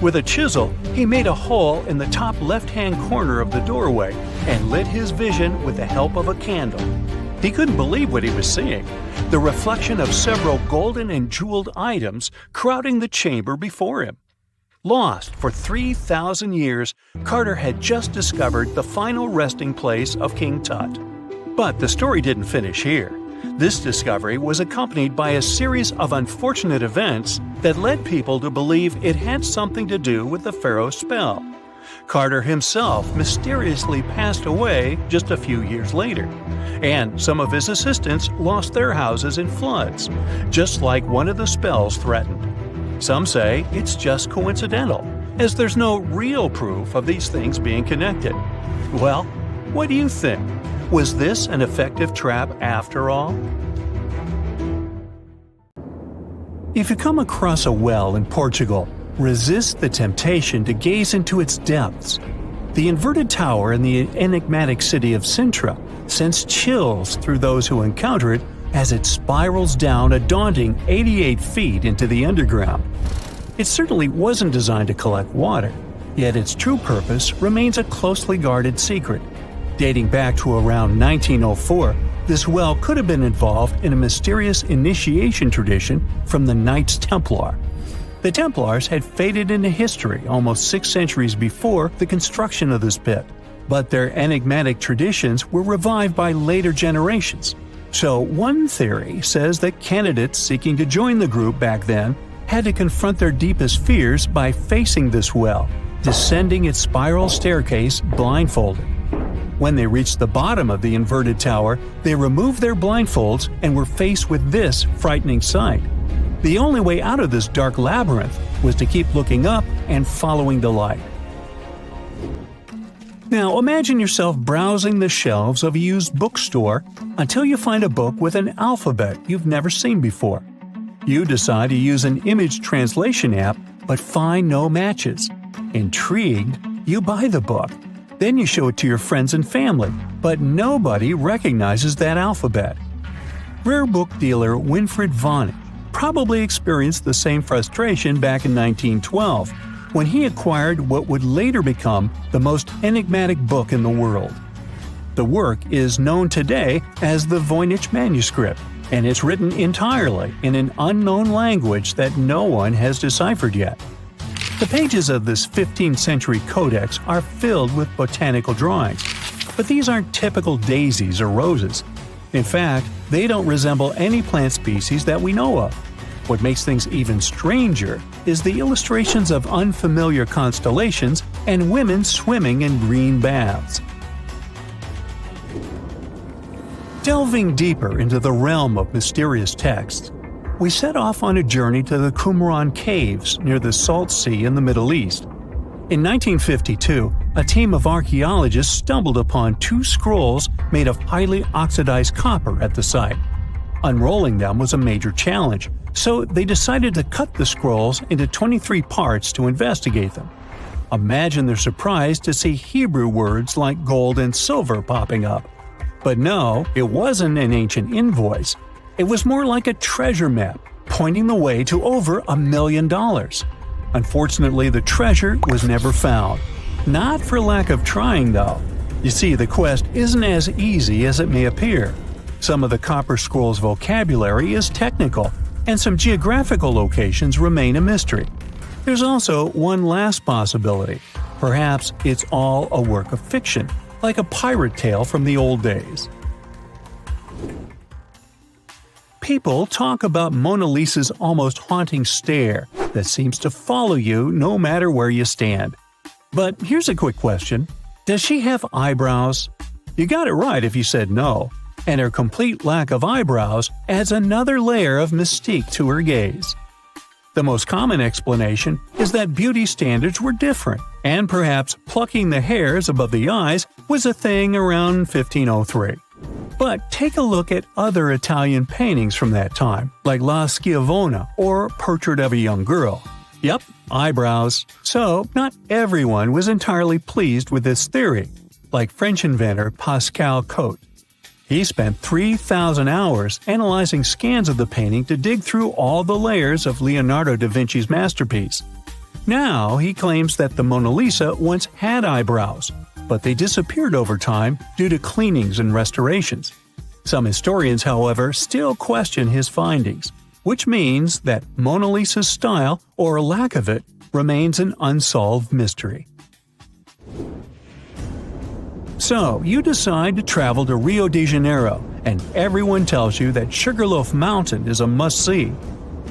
With a chisel, he made a hole in the top left-hand corner of the doorway and lit his vision with the help of a candle. He couldn't believe what he was seeing, the reflection of several golden and jeweled items crowding the chamber before him. Lost for 3,000 years, Carter had just discovered the final resting place of King Tut. But the story didn't finish here. This discovery was accompanied by a series of unfortunate events that led people to believe it had something to do with the pharaoh's spell. Carter himself mysteriously passed away just a few years later, and some of his assistants lost their houses in floods, just like one of the spells threatened. Some say it's just coincidental, as there's no real proof of these things being connected. Well, what do you think? Was this an effective trap after all? If you come across a well in Portugal, resist the temptation to gaze into its depths. The inverted tower in the enigmatic city of Sintra sends chills through those who encounter it as it spirals down a daunting 88 feet into the underground. It certainly wasn't designed to collect water, yet its true purpose remains a closely guarded secret. Dating back to around 1904, this well could have been involved in a mysterious initiation tradition from the Knights Templar. The Templars had faded into history almost 6 centuries before the construction of this pit, but their enigmatic traditions were revived by later generations. So one theory says that candidates seeking to join the group back then had to confront their deepest fears by facing this well, descending its spiral staircase blindfolded. When they reached the bottom of the inverted tower, they removed their blindfolds and were faced with this frightening sight. The only way out of this dark labyrinth was to keep looking up and following the light. Now imagine yourself browsing the shelves of a used bookstore until you find a book with an alphabet you've never seen before. You decide to use an image translation app but find no matches. Intrigued, you buy the book. Then you show it to your friends and family, but nobody recognizes that alphabet. Rare book dealer Winfried Vonnig probably experienced the same frustration back in 1912, when he acquired what would later become the most enigmatic book in the world. The work is known today as the Voynich manuscript, and it's written entirely in an unknown language that no one has deciphered yet. The pages of this 15th century codex are filled with botanical drawings, but these aren't typical daisies or roses. In fact, they don't resemble any plant species that we know of. What makes things even stranger is the illustrations of unfamiliar constellations and women swimming in green baths. Delving deeper into the realm of mysterious texts, we set off on a journey to the Qumran Caves near the Salt Sea in the Middle East. In 1952, a team of archaeologists stumbled upon 2 scrolls made of highly oxidized copper at the site. Unrolling them was a major challenge, so they decided to cut the scrolls into 23 parts to investigate them. Imagine their surprise to see Hebrew words like gold and silver popping up. But no, it wasn't an ancient invoice. It was more like a treasure map, pointing the way to over $1 million. Unfortunately, the treasure was never found. Not for lack of trying, though. You see, the quest isn't as easy as it may appear. Some of the copper scroll's vocabulary is technical, and some geographical locations remain a mystery. There's also one last possibility. Perhaps it's all a work of fiction, like a pirate tale from the old days. People talk about Mona Lisa's almost haunting stare that seems to follow you no matter where you stand. But here's a quick question. Does she have eyebrows? You got it right if you said no, and her complete lack of eyebrows adds another layer of mystique to her gaze. The most common explanation is that beauty standards were different, and perhaps plucking the hairs above the eyes was a thing around 1503. But take a look at other Italian paintings from that time, like La Schiavona or Portrait of a Young Girl. Yep, eyebrows. So, not everyone was entirely pleased with this theory, like French inventor Pascal Cotte. He spent 3,000 hours analyzing scans of the painting to dig through all the layers of Leonardo da Vinci's masterpiece. Now he claims that the Mona Lisa once had eyebrows, but they disappeared over time due to cleanings and restorations. Some historians, however, still question his findings, which means that Mona Lisa's style, or lack of it, remains an unsolved mystery. So, you decide to travel to Rio de Janeiro, and everyone tells you that Sugarloaf Mountain is a must-see.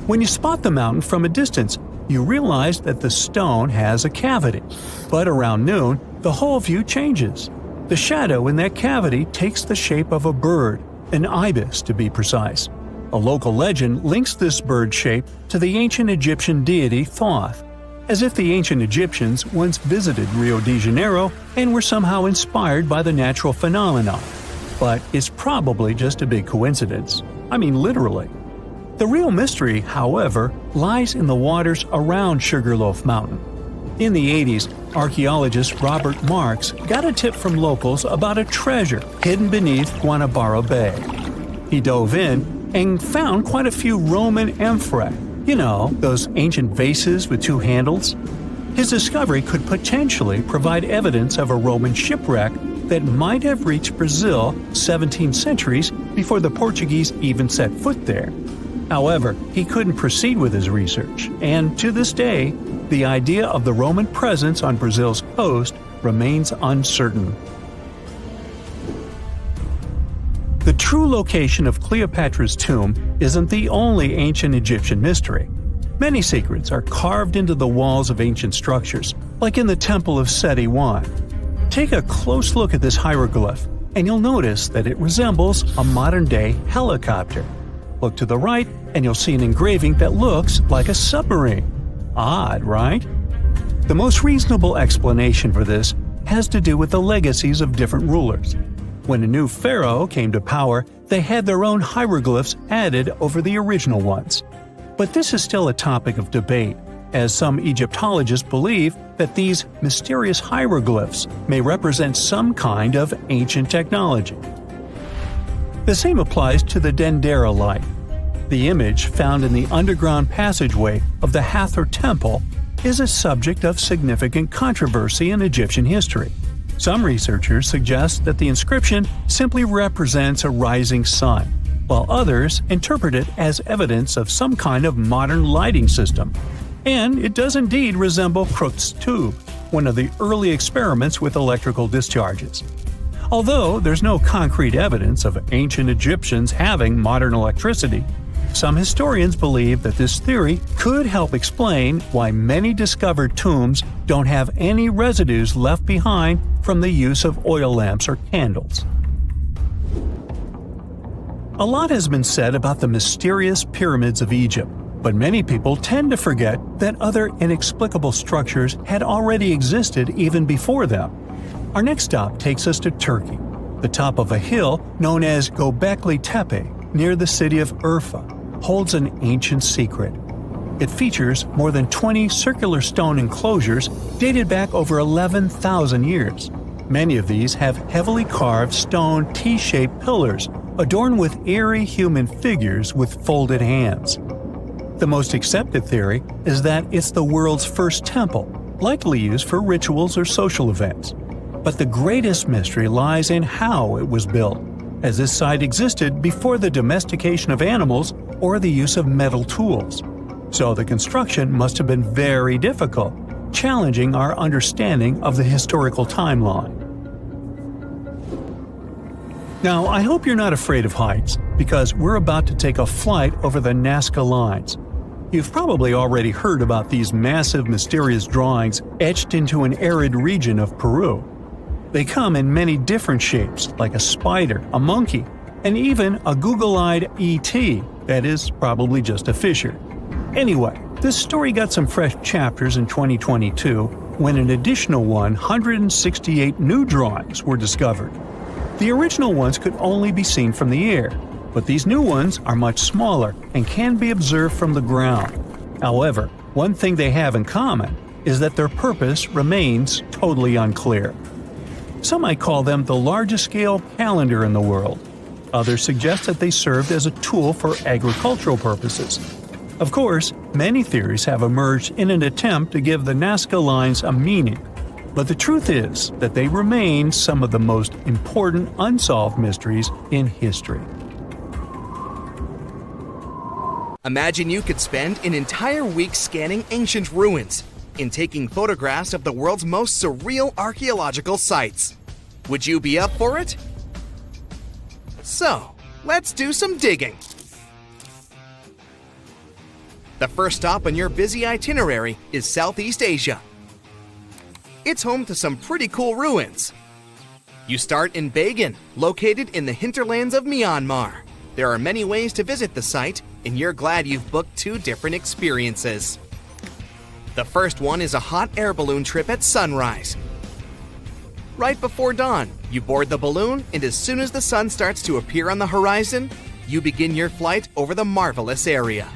When you spot the mountain from a distance, you realize that the stone has a cavity. But around noon, the whole view changes. The shadow in that cavity takes the shape of a bird, an ibis to be precise. A local legend links this bird shape to the ancient Egyptian deity Thoth, as if the ancient Egyptians once visited Rio de Janeiro and were somehow inspired by the natural phenomenon. But it's probably just a big coincidence. I mean, literally. The real mystery, however, lies in the waters around Sugarloaf Mountain. In the 80s, archaeologist Robert Marks got a tip from locals about a treasure hidden beneath Guanabara Bay. He dove in and found quite a few Roman amphorae, those ancient vases with two handles. His discovery could potentially provide evidence of a Roman shipwreck that might have reached Brazil 17 centuries before the Portuguese even set foot there. However, he couldn't proceed with his research, and to this day, the idea of the Roman presence on Brazil's coast remains uncertain. The true location of Cleopatra's tomb isn't the only ancient Egyptian mystery. Many secrets are carved into the walls of ancient structures, like in the Temple of Seti I. Take a close look at this hieroglyph, and you'll notice that it resembles a modern-day helicopter. Look to the right, and you'll see an engraving that looks like a submarine. Odd, right? The most reasonable explanation for this has to do with the legacies of different rulers. When a new pharaoh came to power, they had their own hieroglyphs added over the original ones. But this is still a topic of debate, as some Egyptologists believe that these mysterious hieroglyphs may represent some kind of ancient technology. The same applies to the Dendera light. The image found in the underground passageway of the Hathor Temple is a subject of significant controversy in Egyptian history. Some researchers suggest that the inscription simply represents a rising sun, while others interpret it as evidence of some kind of modern lighting system. And it does indeed resemble Crookes' tube, one of the early experiments with electrical discharges. Although there's no concrete evidence of ancient Egyptians having modern electricity, some historians believe that this theory could help explain why many discovered tombs don't have any residues left behind from the use of oil lamps or candles. A lot has been said about the mysterious pyramids of Egypt, but many people tend to forget that other inexplicable structures had already existed even before them. Our next stop takes us to Turkey. The top of a hill known as Göbekli Tepe, near the city of Urfa, holds an ancient secret. It features more than 20 circular stone enclosures dated back over 11,000 years. Many of these have heavily carved stone T-shaped pillars adorned with eerie human figures with folded hands. The most accepted theory is that it's the world's first temple, likely used for rituals or social events. But the greatest mystery lies in how it was built, as this site existed before the domestication of animals or the use of metal tools. So the construction must have been very difficult, challenging our understanding of the historical timeline. Now, I hope you're not afraid of heights, because we're about to take a flight over the Nazca lines. You've probably already heard about these massive mysterious drawings etched into an arid region of Peru. They come in many different shapes, like a spider, a monkey, and even a Google-eyed ET that is probably just a fisher. Anyway, this story got some fresh chapters in 2022 when an additional 168 new drawings were discovered. The original ones could only be seen from the air, but these new ones are much smaller and can be observed from the ground. However, one thing they have in common is that their purpose remains totally unclear. Some might call them the largest-scale calendar in the world. Others suggest that they served as a tool for agricultural purposes. Of course, many theories have emerged in an attempt to give the Nazca lines a meaning, but the truth is that they remain some of the most important unsolved mysteries in history. Imagine you could spend an entire week scanning ancient ruins and taking photographs of the world's most surreal archaeological sites. Would you be up for it? So, let's do some digging. The first stop on your busy itinerary is Southeast Asia. It's home to some pretty cool ruins. You start in Bagan, located in the hinterlands of Myanmar. There are many ways to visit the site, and you're glad you've booked 2 different experiences. The first one is a hot air balloon trip at sunrise. Right before dawn, you board the balloon, and as soon as the sun starts to appear on the horizon, you begin your flight over the marvelous area.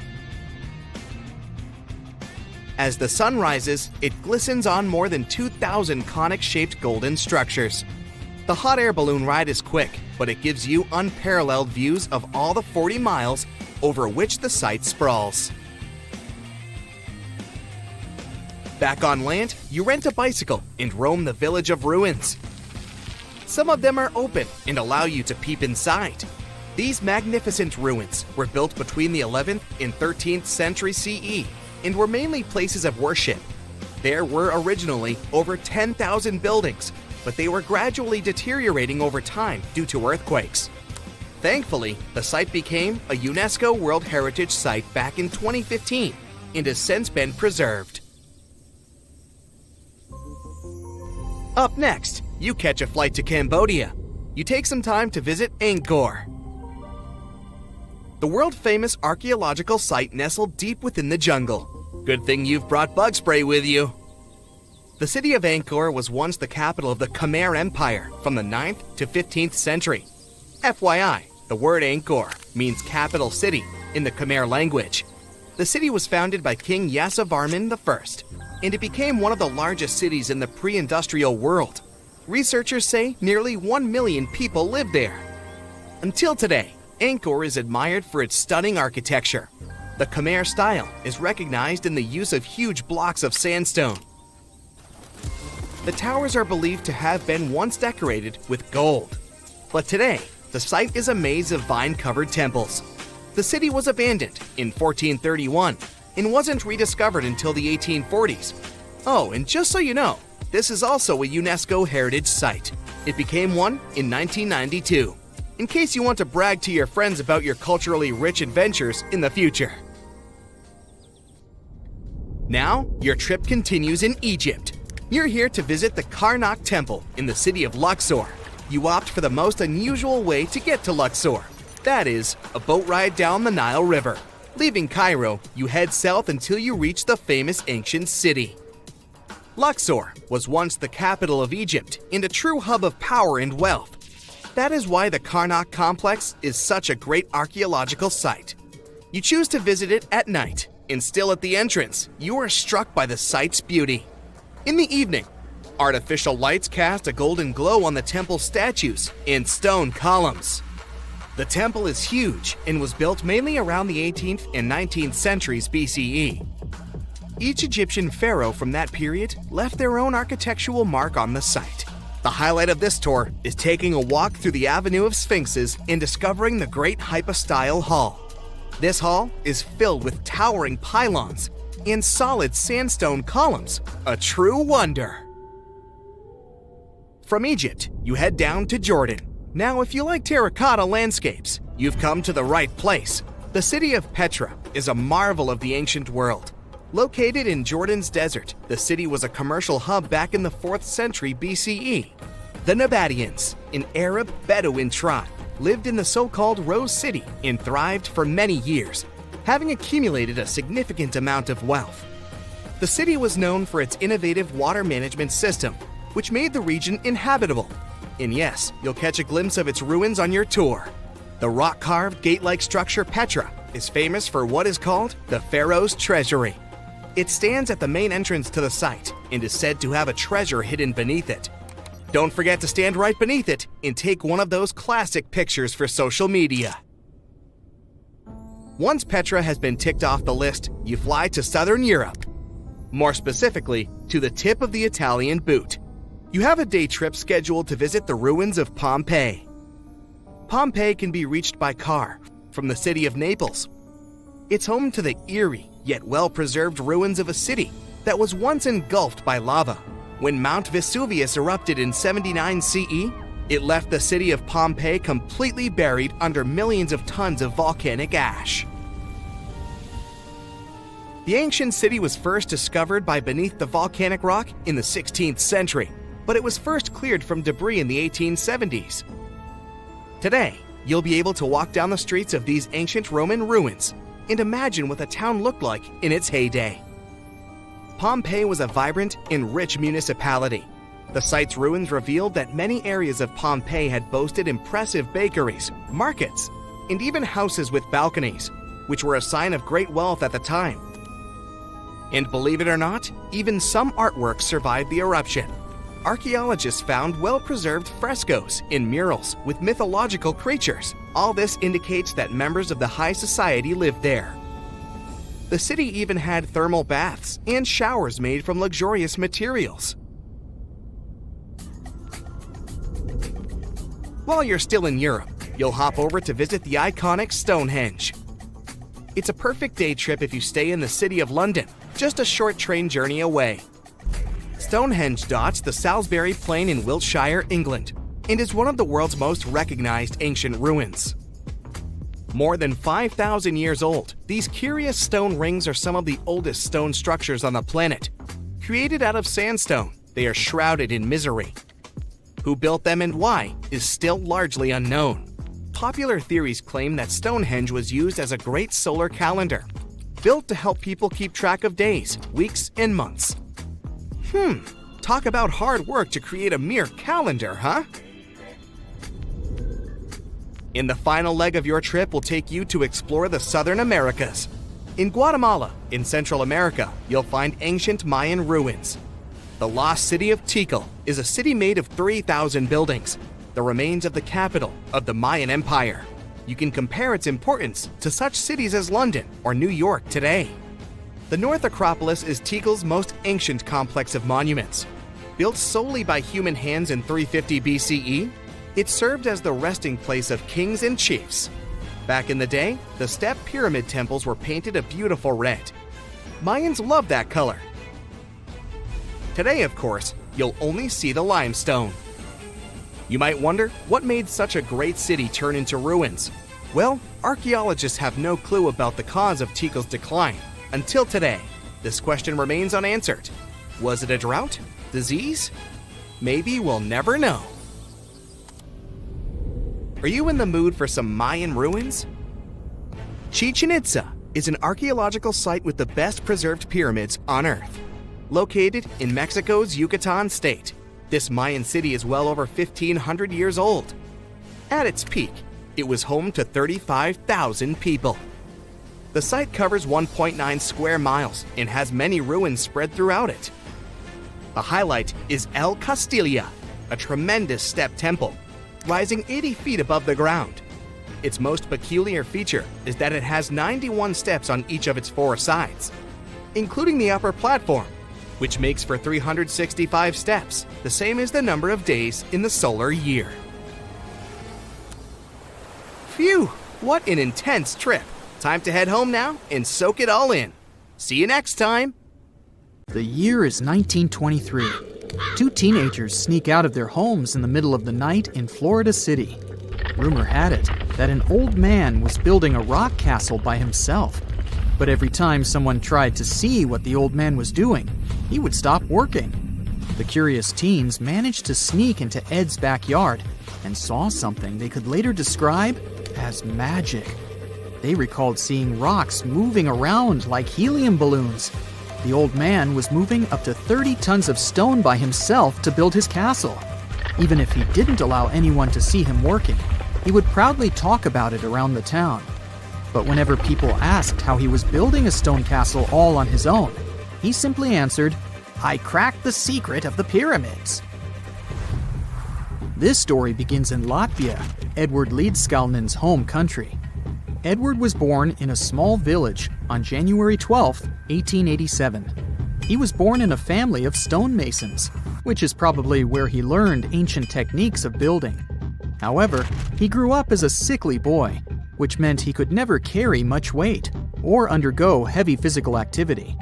As the sun rises, it glistens on more than 2,000 conic-shaped golden structures. The hot air balloon ride is quick, but it gives you unparalleled views of all the 40 miles over which the site sprawls. Back on land, you rent a bicycle and roam the village of ruins. Some of them are open and allow you to peep inside. These magnificent ruins were built between the 11th and 13th century CE and were mainly places of worship. There were originally over 10,000 buildings, but they were gradually deteriorating over time due to earthquakes. Thankfully, the site became a UNESCO World Heritage Site back in 2015 and has since been preserved. Up next, you catch a flight to Cambodia. You take some time to visit Angkor, the world-famous archaeological site nestled deep within the jungle. Good thing you've brought bug spray with you. The city of Angkor was once the capital of the Khmer Empire from the 9th to 15th century. FYI, the word Angkor means capital city in the Khmer language. The city was founded by King Yasovarman I, and it became one of the largest cities in the pre-industrial world. Researchers say nearly 1 million people live there. Until today, Angkor is admired for its stunning architecture. The Khmer style is recognized in the use of huge blocks of sandstone. The towers are believed to have been once decorated with gold. But today, the site is a maze of vine-covered temples. The city was abandoned in 1431 and wasn't rediscovered until the 1840s. Oh, and just so you know, this is also a UNESCO Heritage Site. It became one in 1992, in case you want to brag to your friends about your culturally rich adventures in the future. Now, your trip continues in Egypt. You're here to visit the Karnak Temple in the city of Luxor. You opt for the most unusual way to get to Luxor. That is, a boat ride down the Nile River. Leaving Cairo, you head south until you reach the famous ancient city. Luxor was once the capital of Egypt and a true hub of power and wealth. That is why the Karnak complex is such a great archaeological site. You choose to visit it at night, and still at the entrance, you are struck by the site's beauty. In the evening, artificial lights cast a golden glow on the temple statues and stone columns. The temple is huge and was built mainly around the 18th and 19th centuries BCE. Each Egyptian pharaoh from that period left their own architectural mark on the site. The highlight of this tour is taking a walk through the Avenue of Sphinxes and discovering the Great Hypostyle Hall. This hall is filled with towering pylons and solid sandstone columns, a true wonder. From Egypt, you head down to Jordan. Now, if you like terracotta landscapes, you've come to the right place. The city of Petra is a marvel of the ancient world. Located in Jordan's desert, the city was a commercial hub back in the 4th century BCE. The Nabateans, an Arab Bedouin tribe, lived in the so-called Rose City and thrived for many years, having accumulated a significant amount of wealth. The city was known for its innovative water management system, which made the region inhabitable. And yes, you'll catch a glimpse of its ruins on your tour. The rock-carved gate-like structure Petra is famous for what is called the Pharaoh's Treasury. It stands at the main entrance to the site and is said to have a treasure hidden beneath it. Don't forget to stand right beneath it and take one of those classic pictures for social media. Once Petra has been ticked off the list, you fly to southern Europe. More specifically, to the tip of the Italian boot. You have a day trip scheduled to visit the ruins of Pompeii. Pompeii can be reached by car from the city of Naples. It's home to the eerie yet well-preserved ruins of a city that was once engulfed by lava. When Mount Vesuvius erupted in 79 CE, it left the city of Pompeii completely buried under millions of tons of volcanic ash. The ancient city was first discovered by beneath the volcanic rock in the 16th century, but it was first cleared from debris in the 1870s. Today, you'll be able to walk down the streets of these ancient Roman ruins and imagine what the town looked like in its heyday. Pompeii was a vibrant and rich municipality. The site's ruins revealed that many areas of Pompeii had boasted impressive bakeries, markets, and even houses with balconies, which were a sign of great wealth at the time. And believe it or not, even some artworks survived the eruption. Archaeologists found well-preserved frescoes and murals with mythological creatures. All this indicates that members of the high society lived there. The city even had thermal baths and showers made from luxurious materials. While you're still in Europe, you'll hop over to visit the iconic Stonehenge. It's a perfect day trip if you stay in the city of London, just a short train journey away. Stonehenge dots the Salisbury Plain in Wiltshire, England, and is one of the world's most recognized ancient ruins. More than 5,000 years old, these curious stone rings are some of the oldest stone structures on the planet. Created out of sandstone, they are shrouded in misery. Who built them and why is still largely unknown. Popular theories claim that Stonehenge was used as a great solar calendar, built to help people keep track of days, weeks, and months. Talk about hard work to create a mere calendar, huh? In the final leg of your trip, we'll take you to explore the Southern Americas. In Guatemala, in Central America, you'll find ancient Mayan ruins. The lost city of Tikal is a city made of 3,000 buildings, the remains of the capital of the Mayan Empire. You can compare its importance to such cities as London or New York today. The North Acropolis is Tikal's most ancient complex of monuments. Built solely by human hands in 350 BCE, it served as the resting place of kings and chiefs. Back in the day, the step pyramid temples were painted a beautiful red. Mayans loved that color. Today, of course, you'll only see the limestone. You might wonder what made such a great city turn into ruins. Well, archaeologists have no clue about the cause of Tikal's decline. Until today, this question remains unanswered. Was it a drought? Disease? Maybe we'll never know. Are you in the mood for some Mayan ruins? Chichen Itza is an archaeological site with the best preserved pyramids on Earth. Located in Mexico's Yucatan state, this Mayan city is well over 1,500 years old. At its peak, it was home to 35,000 people. The site covers 1.9 square miles and has many ruins spread throughout it. The highlight is El Castilla, a tremendous step temple, rising 80 feet above the ground. Its most peculiar feature is that it has 91 steps on each of its 4 sides, including the upper platform, which makes for 365 steps, the same as the number of days in the solar year. Phew, what an intense trip. Time to head home now and soak it all in. See you next time. The year is 1923. 2 teenagers sneak out of their homes in the middle of the night in Florida City. Rumor had it that an old man was building a rock castle by himself. But every time someone tried to see what the old man was doing, he would stop working. The curious teens managed to sneak into Ed's backyard and saw something they could later describe as magic. They recalled seeing rocks moving around like helium balloons. The old man was moving up to 30 tons of stone by himself to build his castle. Even if he didn't allow anyone to see him working, he would proudly talk about it around the town. But whenever people asked how he was building a stone castle all on his own, he simply answered, "I cracked the secret of the pyramids." This story begins in Latvia, Edward Leedskalnin's home country. Edward was born in a small village on January 12, 1887. He was born in a family of stonemasons, which is probably where he learned ancient techniques of building. However, he grew up as a sickly boy, which meant he could never carry much weight or undergo heavy physical activity.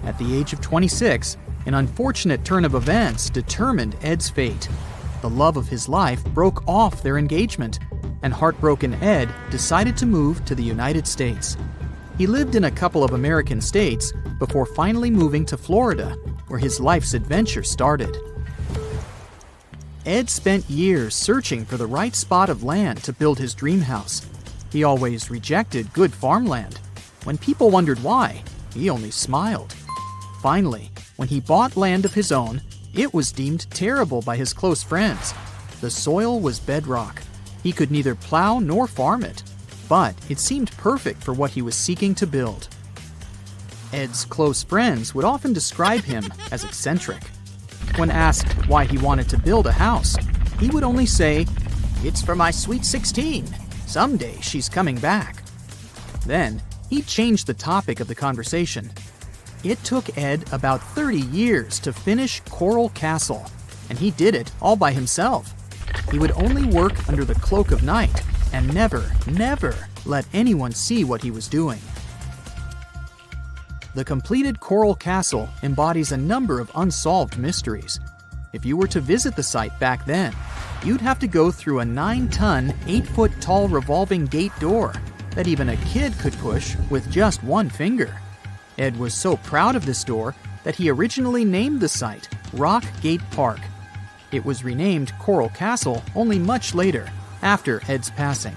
At the age of 26, an unfortunate turn of events determined Ed's fate. The love of his life broke off their engagement, and heartbroken Ed decided to move to the United States. He lived in a couple of American states before finally moving to Florida, where his life's adventure started. Ed spent years searching for the right spot of land to build his dream house. He always rejected good farmland. When people wondered why, he only smiled. Finally, when he bought land of his own, it was deemed terrible by his close friends. The soil was bedrock. He could neither plow nor farm it, but it seemed perfect for what he was seeking to build. Ed's close friends would often describe him as eccentric. When asked why he wanted to build a house, he would only say, "It's for my sweet 16. Someday she's coming back." Then, he changed the topic of the conversation. It took Ed about 30 years to finish Coral Castle, and he did it all by himself. He would only work under the cloak of night and never, never let anyone see what he was doing. The completed Coral Castle embodies a number of unsolved mysteries. If you were to visit the site back then, you'd have to go through a 9-ton, 8-foot-tall revolving gate door that even a kid could push with just one finger. Ed was so proud of this door that he originally named the site Rock Gate Park. It was renamed Coral Castle only much later, after Ed's passing.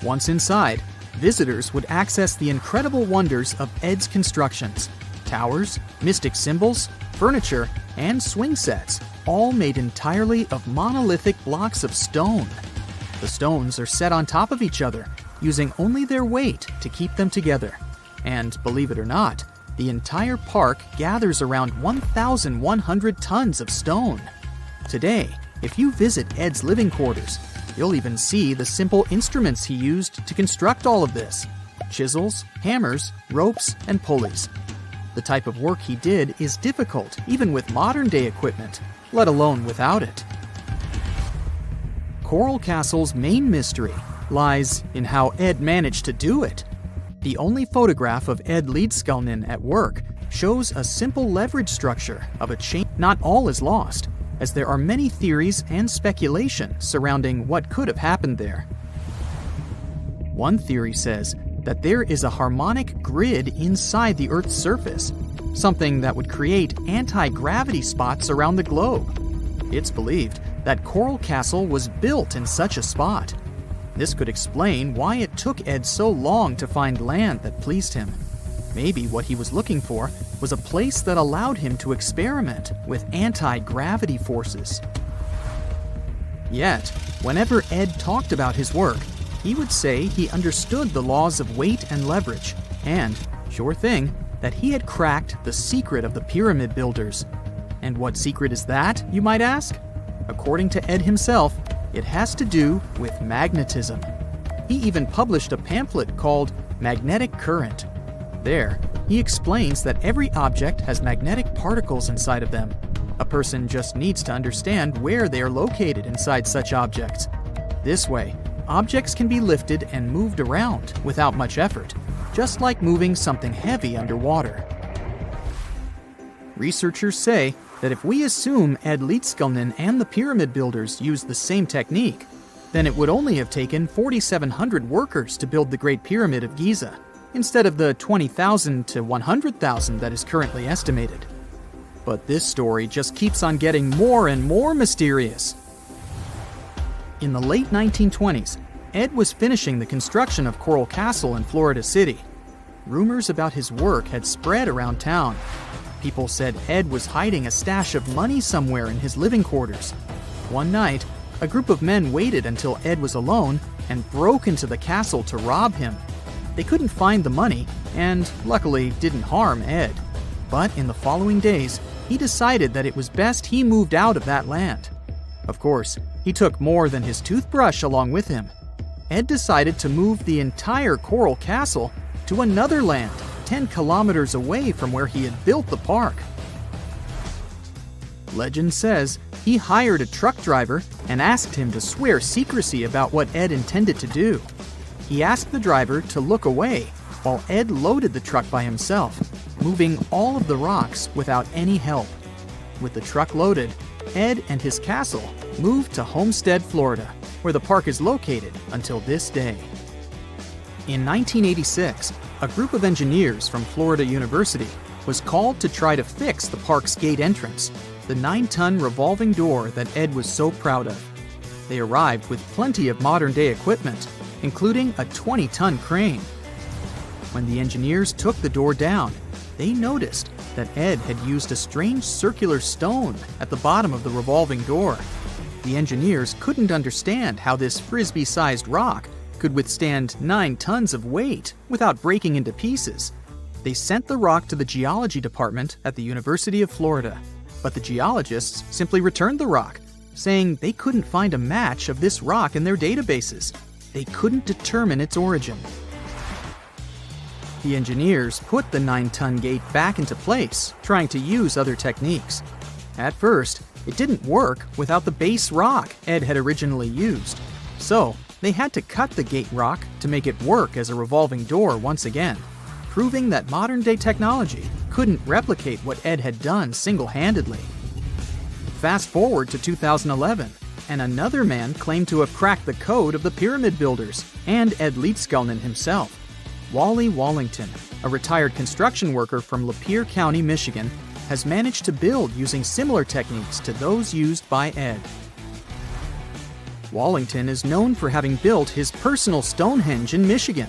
Once inside, visitors would access the incredible wonders of Ed's constructions: towers, mystic symbols, furniture, and swing sets, all made entirely of monolithic blocks of stone. The stones are set on top of each other, using only their weight to keep them together. And believe it or not, the entire park gathers around 1,100 tons of stone. Today, if you visit Ed's living quarters, you'll even see the simple instruments he used to construct all of this: chisels, hammers, ropes, and pulleys. The type of work he did is difficult even with modern-day equipment, let alone without it. Coral Castle's main mystery lies in how Ed managed to do it. The only photograph of Ed Leedskalnin at work shows a simple leverage structure of a chain. Not all is lost, as there are many theories and speculation surrounding what could have happened there. One theory says that there is a harmonic grid inside the Earth's surface, something that would create anti-gravity spots around the globe. It's believed that Coral Castle was built in such a spot. This could explain why it took Ed so long to find land that pleased him. Maybe what he was looking for was a place that allowed him to experiment with anti-gravity forces. Yet, whenever Ed talked about his work, he would say he understood the laws of weight and leverage, and, sure thing, that he had cracked the secret of the pyramid builders. And what secret is that, you might ask? According to Ed himself, it has to do with magnetism. He even published a pamphlet called Magnetic Current. There, he explains that every object has magnetic particles inside of them. A person just needs to understand where they are located inside such objects. This way, objects can be lifted and moved around without much effort, just like moving something heavy underwater. Researchers say that if we assume Ed Leedskalnin and the pyramid builders used the same technique, then it would only have taken 4,700 workers to build the Great Pyramid of Giza, instead of the 20,000 to 100,000 that is currently estimated. But this story just keeps on getting more and more mysterious. In the late 1920s, Ed was finishing the construction of Coral Castle in Florida City. Rumors about his work had spread around town. People said Ed was hiding a stash of money somewhere in his living quarters. One night, a group of men waited until Ed was alone and broke into the castle to rob him. They couldn't find the money and, luckily, didn't harm Ed. But in the following days, he decided that it was best he moved out of that land. Of course, he took more than his toothbrush along with him. Ed decided to move the entire Coral Castle to another land 10 kilometers away from where he had built the park. Legend says he hired a truck driver and asked him to swear secrecy about what Ed intended to do. He asked the driver to look away while Ed loaded the truck by himself, moving all of the rocks without any help. With the truck loaded, Ed and his castle moved to Homestead, Florida, where the park is located until this day. In 1986, a group of engineers from Florida University was called to try to fix the park's gate entrance, the 9-ton revolving door that Ed was so proud of. They arrived with plenty of modern-day equipment, including a 20-ton crane. When the engineers took the door down, they noticed that Ed had used a strange circular stone at the bottom of the revolving door. The engineers couldn't understand how this frisbee-sized rock could withstand 9 tons of weight without breaking into pieces. They sent the rock to the geology department at the University of Florida, but the geologists simply returned the rock, saying they couldn't find a match of this rock in their databases. They couldn't determine its origin. The engineers put the 9-ton gate back into place, trying to use other techniques. At first, it didn't work without the base rock Ed had originally used. So, they had to cut the gate rock to make it work as a revolving door once again, proving that modern-day technology couldn't replicate what Ed had done single-handedly. Fast forward to 2011, and another man claimed to have cracked the code of the pyramid builders and Ed Leedskalnin himself. Wally Wallington, a retired construction worker from Lapeer County, Michigan, has managed to build using similar techniques to those used by Ed. Wallington is known for having built his personal Stonehenge in Michigan.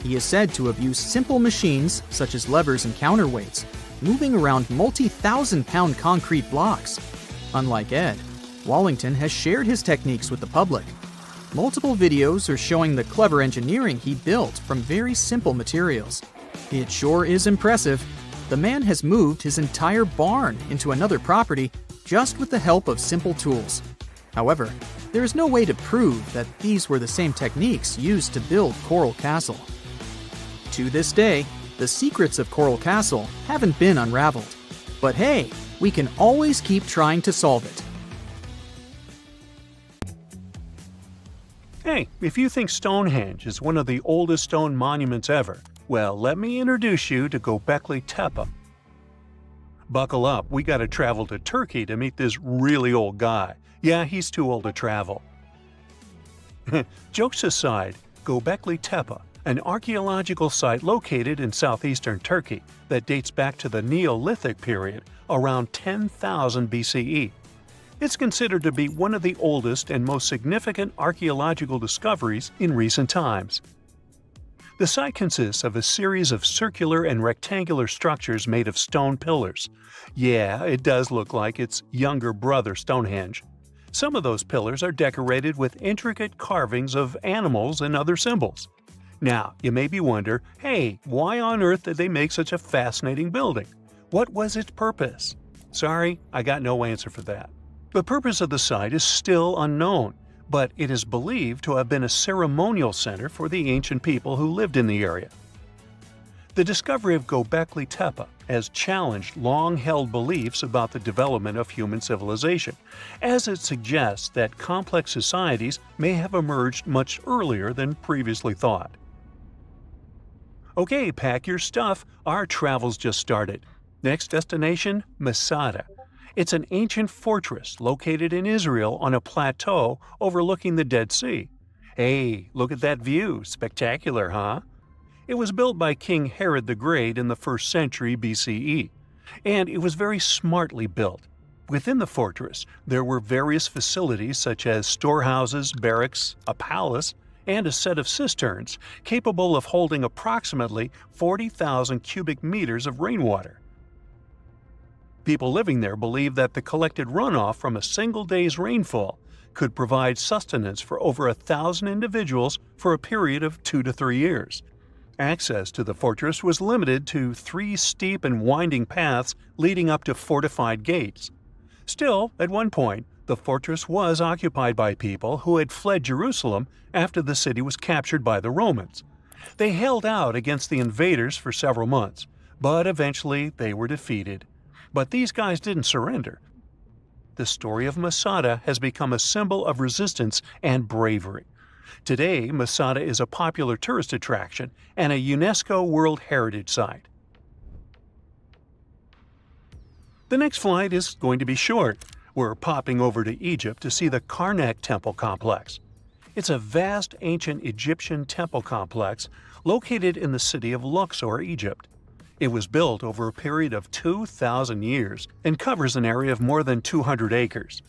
He is said to have used simple machines, such as levers and counterweights, moving around multi-thousand-pound concrete blocks. Unlike Ed, Wallington has shared his techniques with the public. Multiple videos are showing the clever engineering he built from very simple materials. It sure is impressive. The man has moved his entire barn into another property just with the help of simple tools. However, there is no way to prove that these were the same techniques used to build Coral Castle. To this day, the secrets of Coral Castle haven't been unraveled. But hey, we can always keep trying to solve it. Hey, if you think Stonehenge is one of the oldest stone monuments ever, well, let me introduce you to Göbekli Tepe. Buckle up, we gotta travel to Turkey to meet this really old guy. Yeah, he's too old to travel. Jokes aside, Göbekli Tepe, an archaeological site located in southeastern Turkey that dates back to the Neolithic period around 10,000 BCE. It's considered to be one of the oldest and most significant archaeological discoveries in recent times. The site consists of a series of circular and rectangular structures made of stone pillars. Yeah, it does look like its younger brother Stonehenge. Some of those pillars are decorated with intricate carvings of animals and other symbols. Now, you maybe wonder, hey, why on earth did they make such a fascinating building? What was its purpose? Sorry, I got no answer for that. The purpose of the site is still unknown, but it is believed to have been a ceremonial center for the ancient people who lived in the area. The discovery of Göbekli Tepe has challenged long-held beliefs about the development of human civilization, as it suggests that complex societies may have emerged much earlier than previously thought. Okay, pack your stuff, our travel's just started. Next destination, Masada. It's an ancient fortress located in Israel on a plateau overlooking the Dead Sea. Hey, look at that view, spectacular, huh? It was built by King Herod the Great in the 1st century BCE, and it was very smartly built. Within the fortress, there were various facilities such as storehouses, barracks, a palace, and a set of cisterns capable of holding approximately 40,000 cubic meters of rainwater. People living there believed that the collected runoff from a single day's rainfall could provide sustenance for over 1,000 individuals for a period of 2 to 3 years. Access to the fortress was limited to 3 steep and winding paths leading up to fortified gates. Still, at one point, the fortress was occupied by people who had fled Jerusalem after the city was captured by the Romans. They held out against the invaders for several months, but eventually they were defeated. But these guys didn't surrender. The story of Masada has become a symbol of resistance and bravery. Today, Masada is a popular tourist attraction and a UNESCO World Heritage Site. The next flight is going to be short. We're popping over to Egypt to see the Karnak Temple Complex. It's a vast ancient Egyptian temple complex located in the city of Luxor, Egypt. It was built over a period of 2,000 years and covers an area of more than 200 acres.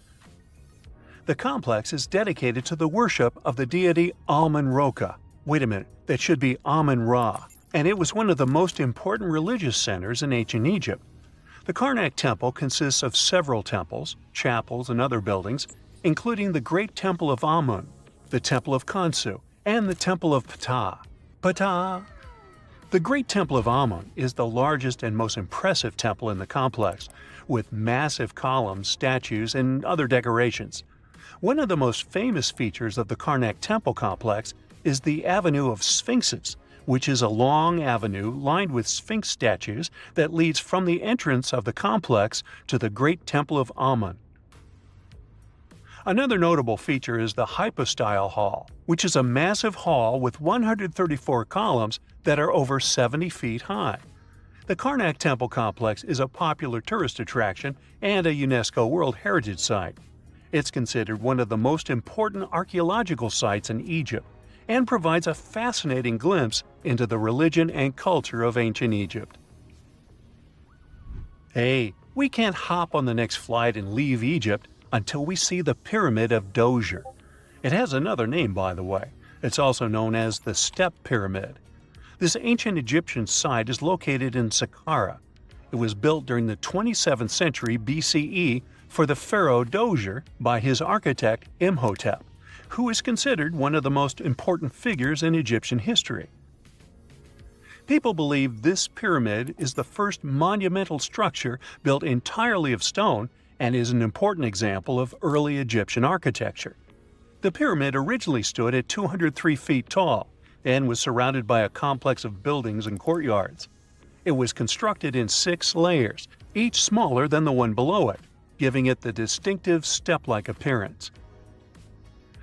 The complex is dedicated to the worship of the deity Amun-Roka. Wait a minute, that should be Amun-Ra, and it was one of the most important religious centers in ancient Egypt. The Karnak Temple consists of several temples, chapels, and other buildings, including the Great Temple of Amun, the Temple of Khonsu, and the Temple of Ptah. Ptah! The Great Temple of Amun is the largest and most impressive temple in the complex, with massive columns, statues, and other decorations. One of the most famous features of the Karnak Temple complex is the Avenue of Sphinxes, which is a long avenue lined with Sphinx statues that leads from the entrance of the complex to the Great Temple of Amun. Another notable feature is the Hypostyle Hall, which is a massive hall with 134 columns that are over 70 feet high. The Karnak Temple complex is a popular tourist attraction and a UNESCO World Heritage Site. It's considered one of the most important archaeological sites in Egypt and provides a fascinating glimpse into the religion and culture of ancient Egypt. Hey, we can't hop on the next flight and leave Egypt until we see the Pyramid of Djoser. It has another name, by the way. It's also known as the Step Pyramid. This ancient Egyptian site is located in Saqqara. It was built during the 27th century BCE for the pharaoh Djoser by his architect Imhotep, who is considered one of the most important figures in Egyptian history. People believe this pyramid is the first monumental structure built entirely of stone and is an important example of early Egyptian architecture. The pyramid originally stood at 203 feet tall and was surrounded by a complex of buildings and courtyards. It was constructed in 6 layers, each smaller than the one below it, giving it the distinctive step-like appearance.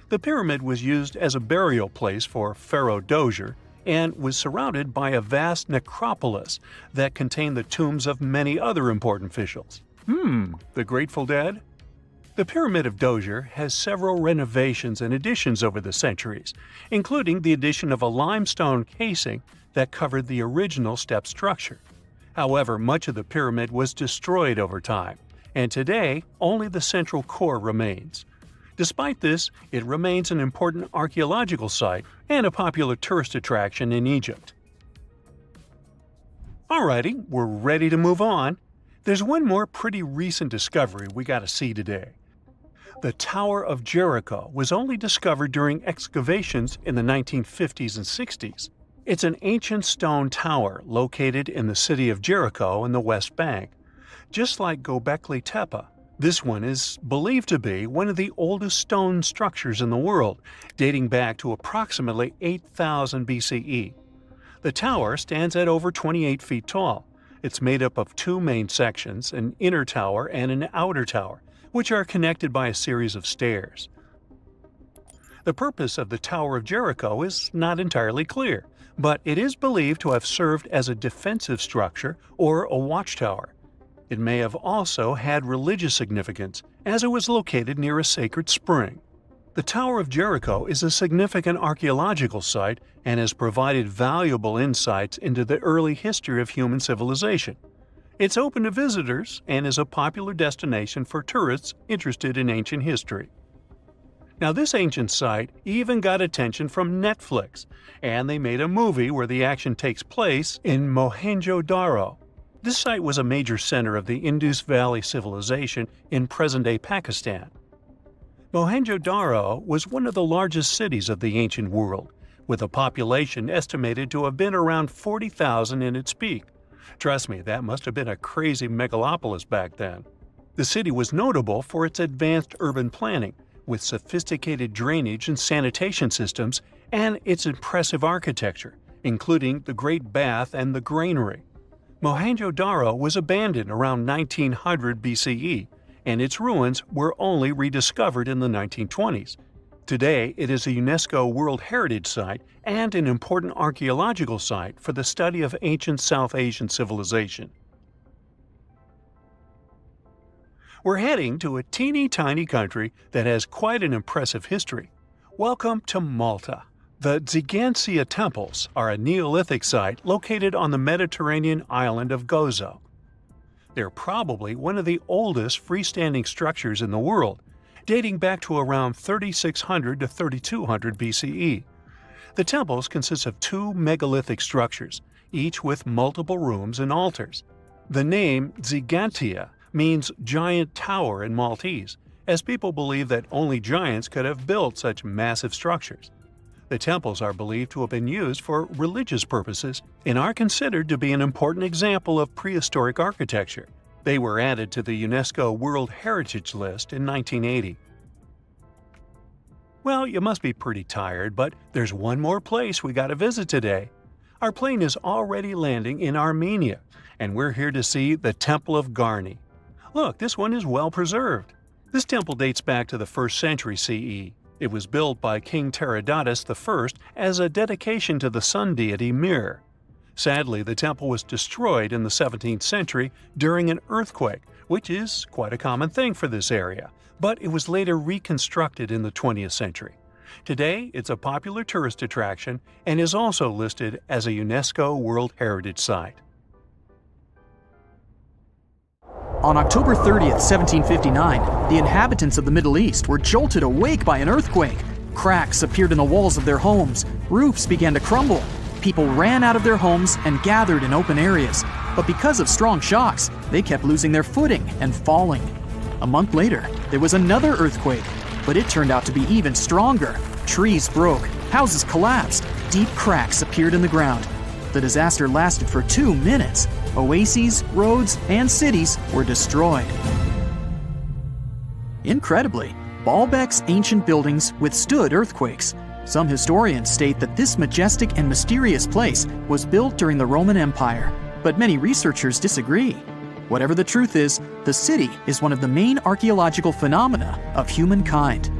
The pyramid was used as a burial place for Pharaoh Djoser and was surrounded by a vast necropolis that contained the tombs of many other important officials. The Grateful Dead? The Pyramid of Djoser has several renovations and additions over the centuries, including the addition of a limestone casing that covered the original step structure. However, much of the pyramid was destroyed over time, and today only the central core remains. Despite this, it remains an important archaeological site and a popular tourist attraction in Egypt. Alrighty, we're ready to move on. There's one more pretty recent discovery we gotta see today. The Tower of Jericho was only discovered during excavations in the 1950s and 60s. It's an ancient stone tower located in the city of Jericho in the West Bank. Just like Göbekli Tepe, this one is believed to be one of the oldest stone structures in the world, dating back to approximately 8000 BCE. The tower stands at over 28 feet tall. It's made up of 2 main sections, an inner tower and an outer tower, which are connected by a series of stairs. The purpose of the Tower of Jericho is not entirely clear, but it is believed to have served as a defensive structure or a watchtower. It may have also had religious significance, as it was located near a sacred spring. The Tower of Jericho is a significant archaeological site and has provided valuable insights into the early history of human civilization. It's open to visitors and is a popular destination for tourists interested in ancient history. Now, this ancient site even got attention from Netflix, and they made a movie where the action takes place in Mohenjo-Daro. This site was a major center of the Indus Valley civilization in present-day Pakistan. Mohenjo-Daro was one of the largest cities of the ancient world, with a population estimated to have been around 40,000 in its peak. Trust me, that must have been a crazy megalopolis back then. The city was notable for its advanced urban planning, with sophisticated drainage and sanitation systems, and its impressive architecture, including the Great Bath and the Granary. Mohenjo-Daro was abandoned around 1900 BCE, and its ruins were only rediscovered in the 1920s. Today, it is a UNESCO World Heritage Site and an important archaeological site for the study of ancient South Asian civilization. We're heading to a teeny-tiny country that has quite an impressive history. Welcome to Malta. The Xigantia Temples are a Neolithic site located on the Mediterranean island of Gozo. They're probably one of the oldest freestanding structures in the world, dating back to around 3600 to 3200 BCE. The temples consist of 2 megalithic structures, each with multiple rooms and altars. The name Xigantia means giant tower in Maltese, as people believe that only giants could have built such massive structures. The temples are believed to have been used for religious purposes and are considered to be an important example of prehistoric architecture. They were added to the UNESCO World Heritage List in 1980. Well, you must be pretty tired, but there's one more place we gotta visit today. Our plane is already landing in Armenia, and we're here to see the Temple of Garni. Look, this one is well preserved. This temple dates back to the 1st century CE. It was built by King Tartessos I as a dedication to the sun deity Mir. Sadly, the temple was destroyed in the 17th century during an earthquake, which is quite a common thing for this area, but it was later reconstructed in the 20th century. Today, it's a popular tourist attraction and is also listed as a UNESCO World Heritage Site. On October 30th, 1759, the inhabitants of the Middle East were jolted awake by an earthquake. Cracks appeared in the walls of their homes, roofs began to crumble. People ran out of their homes and gathered in open areas, but because of strong shocks, they kept losing their footing and falling. A month later, there was another earthquake, but it turned out to be even stronger. Trees broke, houses collapsed, deep cracks appeared in the ground. The disaster lasted for 2 minutes. Oases, roads, and cities were destroyed. Incredibly, Baalbek's ancient buildings withstood earthquakes. Some historians state that this majestic and mysterious place was built during the Roman Empire, but many researchers disagree. Whatever the truth is, the city is one of the main archaeological phenomena of humankind.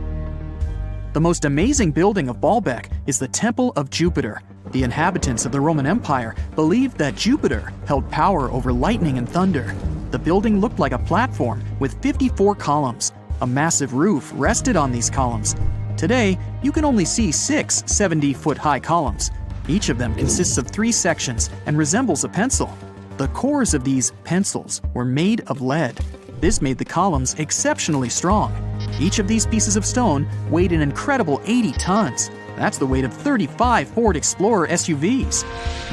The most amazing building of Baalbek is the Temple of Jupiter. The inhabitants of the Roman Empire believed that Jupiter held power over lightning and thunder. The building looked like a platform with 54 columns. A massive roof rested on these columns. Today, you can only see 6 70-foot-high columns. Each of them consists of 3 sections and resembles a pencil. The cores of these pencils were made of lead. This made the columns exceptionally strong. Each of these pieces of stone weighed an incredible 80 tons. That's the weight of 35 Ford Explorer SUVs.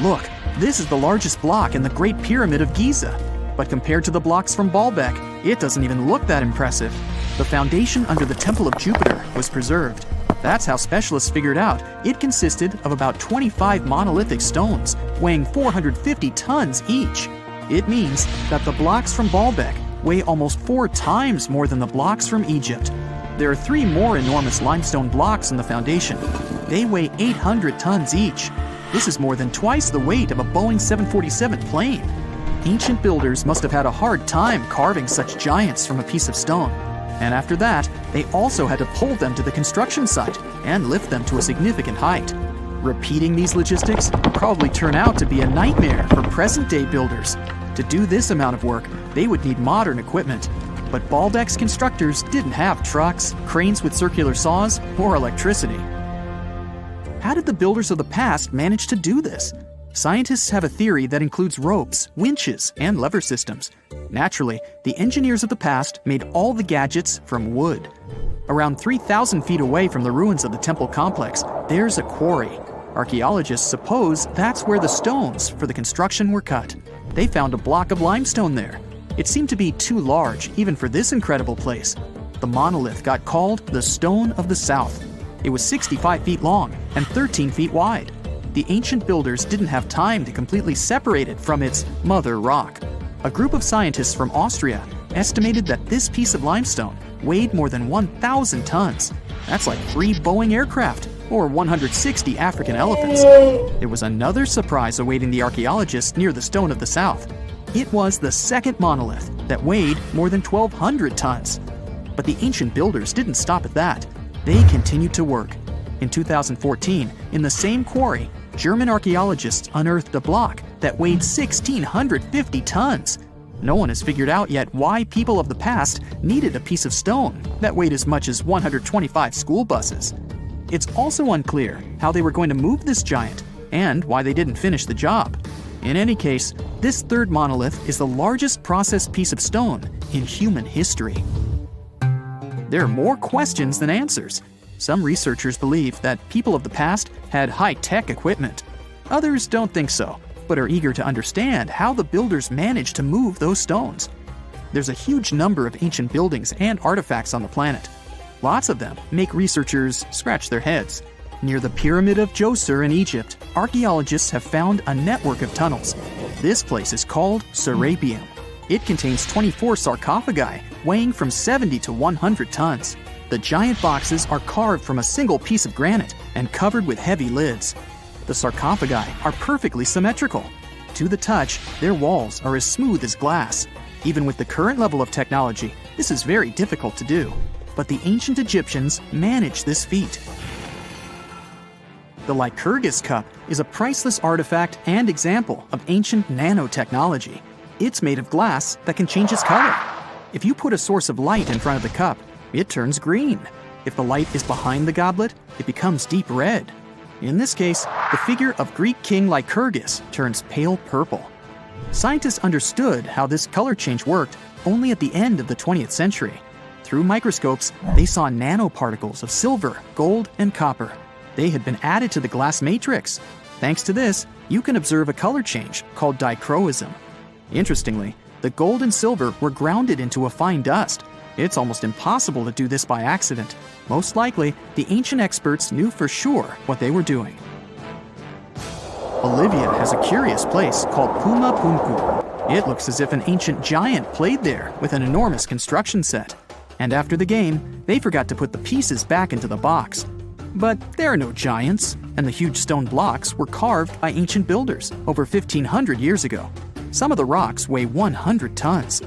Look, this is the largest block in the Great Pyramid of Giza. But compared to the blocks from Baalbek, it doesn't even look that impressive. The foundation under the Temple of Jupiter was preserved. That's how specialists figured out it consisted of about 25 monolithic stones, weighing 450 tons each. It means that the blocks from Baalbek weigh almost 4 times more than the blocks from Egypt. There are 3 more enormous limestone blocks in the foundation. They weigh 800 tons each. This is more than twice the weight of a Boeing 747 plane. Ancient builders must have had a hard time carving such giants from a piece of stone. And after that, they also had to pull them to the construction site and lift them to a significant height. Repeating these logistics would probably turn out to be a nightmare for present-day builders. To do this amount of work, they would need modern equipment. But Baalbek's constructors didn't have trucks, cranes with circular saws, or electricity. How did the builders of the past manage to do this? Scientists have a theory that includes ropes, winches, and lever systems. Naturally, the engineers of the past made all the gadgets from wood. Around 3,000 feet away from the ruins of the temple complex, there's a quarry. Archaeologists suppose that's where the stones for the construction were cut. They found a block of limestone there. It seemed to be too large even for this incredible place. The monolith got called the Stone of the South. It was 65 feet long and 13 feet wide. The ancient builders didn't have time to completely separate it from its mother rock. A group of scientists from Austria estimated that this piece of limestone weighed more than 1,000 tons. That's like 3 Boeing aircraft or 160 African elephants. There was another surprise awaiting the archaeologists near the Stone of the South. It was the second monolith that weighed more than 1,200 tons. But the ancient builders didn't stop at that. They continued to work. In 2014, in the same quarry, German archaeologists unearthed a block that weighed 1,650 tons. No one has figured out yet why people of the past needed a piece of stone that weighed as much as 125 school buses. It's also unclear how they were going to move this giant and why they didn't finish the job. In any case, this third monolith is the largest processed piece of stone in human history. There are more questions than answers. Some researchers believe that people of the past had high-tech equipment. Others don't think so, but are eager to understand how the builders managed to move those stones. there's a huge number of ancient buildings and artifacts on the planet. Lots of them make researchers scratch their heads. Near the Pyramid of Djoser in Egypt, archaeologists have found a network of tunnels. This place is called Serapeum. It contains 24 sarcophagi weighing from 70 to 100 tons. The giant boxes are carved from a single piece of granite and covered with heavy lids. The sarcophagi are perfectly symmetrical. To the touch, their walls are as smooth as glass. Even with the current level of technology, this is very difficult to do. But the ancient Egyptians managed this feat. The Lycurgus cup is a priceless artifact and example of ancient nanotechnology. It's made of glass that can change its color. If you put a source of light in front of the cup, it turns green. If the light is behind the goblet, it becomes deep red. In this case, the figure of Greek king Lycurgus turns pale purple. Scientists understood how this color change worked only at the end of the 20th century. Through microscopes, they saw nanoparticles of silver, gold, and copper. They had been added to the glass matrix. Thanks to this, you can observe a color change called dichroism. Interestingly, the gold and silver were grounded into a fine dust. It's almost impossible to do this by accident. Most likely, the ancient experts knew for sure what they were doing. Bolivia has a curious place called Puma Punku. It looks as if an ancient giant played there with an enormous construction set. And after the game, they forgot to put the pieces back into the box. But there are no giants, and the huge stone blocks were carved by ancient builders over 1,500 years ago. Some of the rocks weigh 100 tons.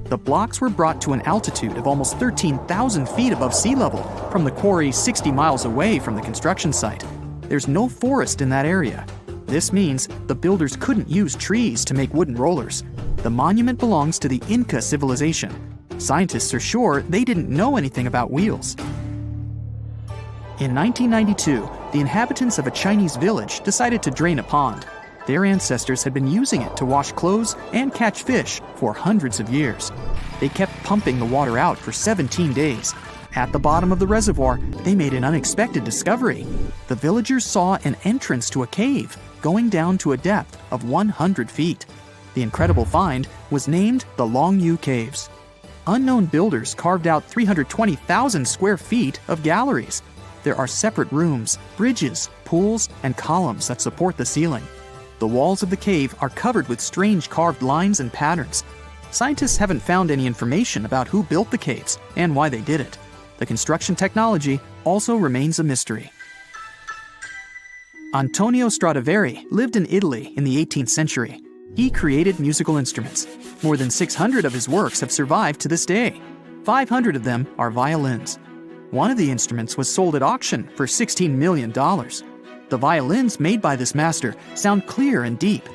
The blocks were brought to an altitude of almost 13,000 feet above sea level from the quarry 60 miles away from the construction site. There's no forest in that area. This means the builders couldn't use trees to make wooden rollers. The monument belongs to the Inca civilization. Scientists are sure they didn't know anything about wheels. In 1992, the inhabitants of a Chinese village decided to drain a pond. Their ancestors had been using it to wash clothes and catch fish for hundreds of years. They kept pumping the water out for 17 days. At the bottom of the reservoir, they made an unexpected discovery. The villagers saw an entrance to a cave going down to a depth of 100 feet. The incredible find was named the Longyu Caves. Unknown builders carved out 320,000 square feet of galleries. There are separate rooms, bridges, pools, and columns that support the ceiling. The walls of the cave are covered with strange carved lines and patterns. Scientists haven't found any information about who built the caves and why they did it. The construction technology also remains a mystery. Antonio Stradivari lived in Italy in the 18th century. He created musical instruments. More than 600 of his works have survived to this day. 500 of them are violins. One of the instruments was sold at auction for $16 million. The violins made by this master sound clear and deep.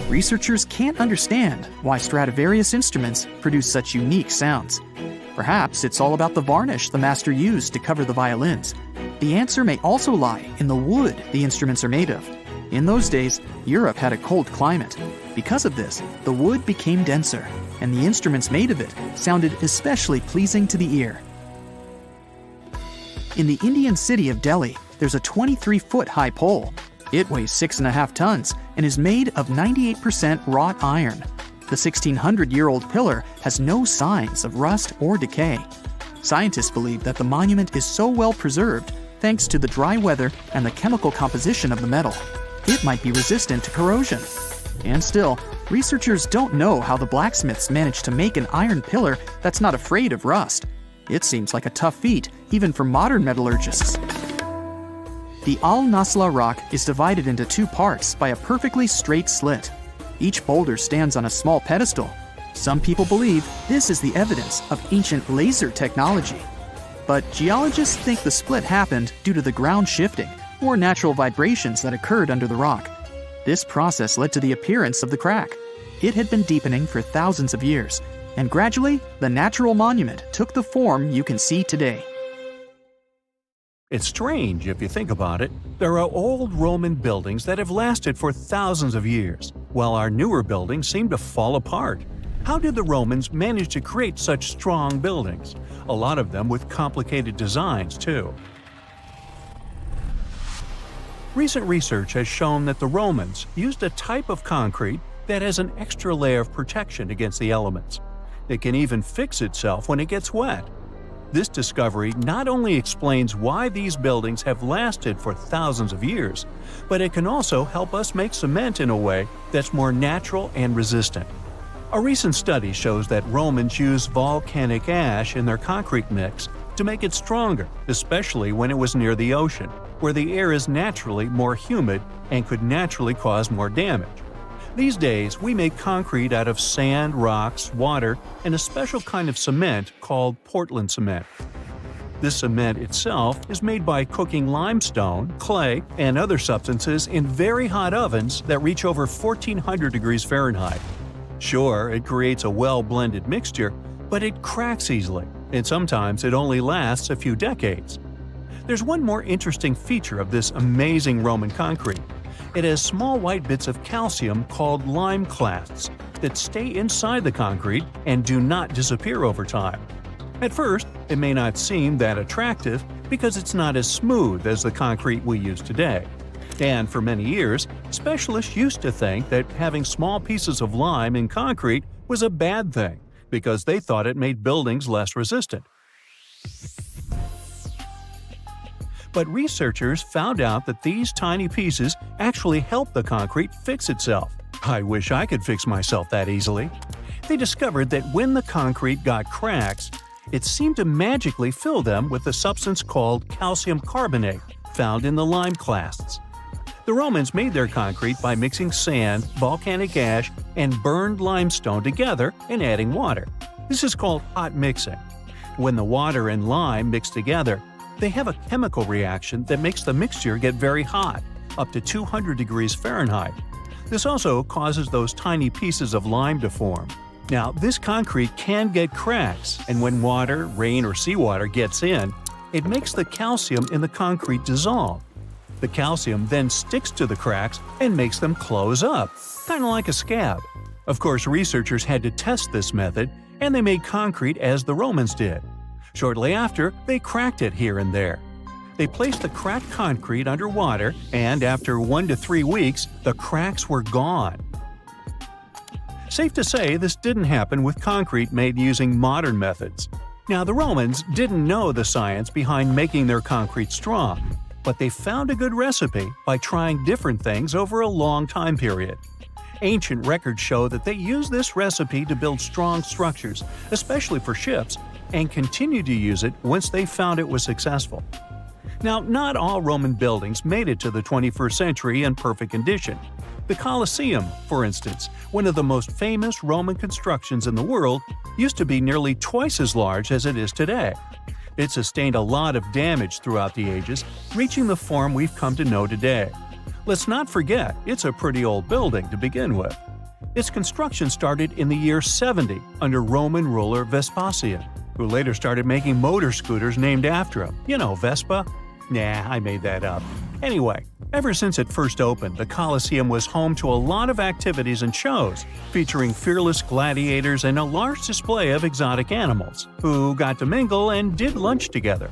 Researchers can't understand why Stradivarius instruments produce such unique sounds. Perhaps it's all about the varnish the master used to cover the violins. The answer may also lie in the wood the instruments are made of. In those days, Europe had a cold climate. Because of this, the wood became denser, and the instruments made of it sounded especially pleasing to the ear. In the Indian city of Delhi, there's a 23-foot-high pole. It weighs 6.5 tons and is made of 98% wrought iron. The 1,600-year-old pillar has no signs of rust or decay. Scientists believe that the monument is so well preserved thanks to the dry weather and the chemical composition of the metal. It might be resistant to corrosion. And still, researchers don't know how the blacksmiths managed to make an iron pillar that's not afraid of rust. It seems like a tough feat, even for modern metallurgists. The Al-Nasla rock is divided into two parts by a perfectly straight slit. Each boulder stands on a small pedestal. Some people believe this is the evidence of ancient laser technology. But geologists think the split happened due to the ground shifting or natural vibrations that occurred under the rock. This process led to the appearance of the crack. It had been deepening for thousands of years, and gradually, the natural monument took the form you can see today. It's strange if you think about it. There are old Roman buildings that have lasted for thousands of years, while our newer buildings seem to fall apart. How did the Romans manage to create such strong buildings? A lot of them with complicated designs, too. Recent research has shown that the Romans used a type of concrete that has an extra layer of protection against the elements. It can even fix itself when it gets wet. This discovery not only explains why these buildings have lasted for thousands of years, but it can also help us make cement in a way that's more natural and resistant. A recent study shows that Romans used volcanic ash in their concrete mix to make it stronger, especially when it was near the ocean, where the air is naturally more humid and could naturally cause more damage. These days, we make concrete out of sand, rocks, water, and a special kind of cement called Portland cement. This cement itself is made by cooking limestone, clay, and other substances in very hot ovens that reach over 1400 degrees Fahrenheit. Sure, it creates a well-blended mixture, but it cracks easily, and sometimes it only lasts a few decades. There's one more interesting feature of this amazing Roman concrete. It has small white bits of calcium called lime clasts that stay inside the concrete and do not disappear over time. At first, it may not seem that attractive because it's not as smooth as the concrete we use today. And for many years, specialists used to think that having small pieces of lime in concrete was a bad thing because they thought it made buildings less resistant. But researchers found out that these tiny pieces actually help the concrete fix itself. I wish I could fix myself that easily. They discovered that when the concrete got cracks, it seemed to magically fill them with a substance called calcium carbonate found in the lime clasts. The Romans made their concrete by mixing sand, volcanic ash, and burned limestone together and adding water. This is called hot mixing. When the water and lime mix together, they have a chemical reaction that makes the mixture get very hot, up to 200 degrees Fahrenheit. This also causes those tiny pieces of lime to form. Now, this concrete can get cracks, and when water, rain, or seawater gets in, it makes the calcium in the concrete dissolve. The calcium then sticks to the cracks and makes them close up, kind of like a scab. Of course, researchers had to test this method, and they made concrete as the Romans did. Shortly after, they cracked it here and there. They placed the cracked concrete under water, and after 1 to 3 weeks, the cracks were gone. Safe to say, this didn't happen with concrete made using modern methods. Now, the Romans didn't know the science behind making their concrete strong, but they found a good recipe by trying different things over a long time period. Ancient records show that they used this recipe to build strong structures, especially for ships, and continued to use it once they found it was successful. Now, not all Roman buildings made it to the 21st century in perfect condition. The Colosseum, for instance, one of the most famous Roman constructions in the world, used to be nearly twice as large as it is today. It sustained a lot of damage throughout the ages, reaching the form we've come to know today. Let's not forget, it's a pretty old building to begin with. Its construction started in the year 70 under Roman ruler Vespasian, who later started making motor scooters named after him. You know, Vespa? Nah, I made that up. Anyway, ever since it first opened, the Colosseum was home to a lot of activities and shows, featuring fearless gladiators and a large display of exotic animals, who got to mingle and did lunch together.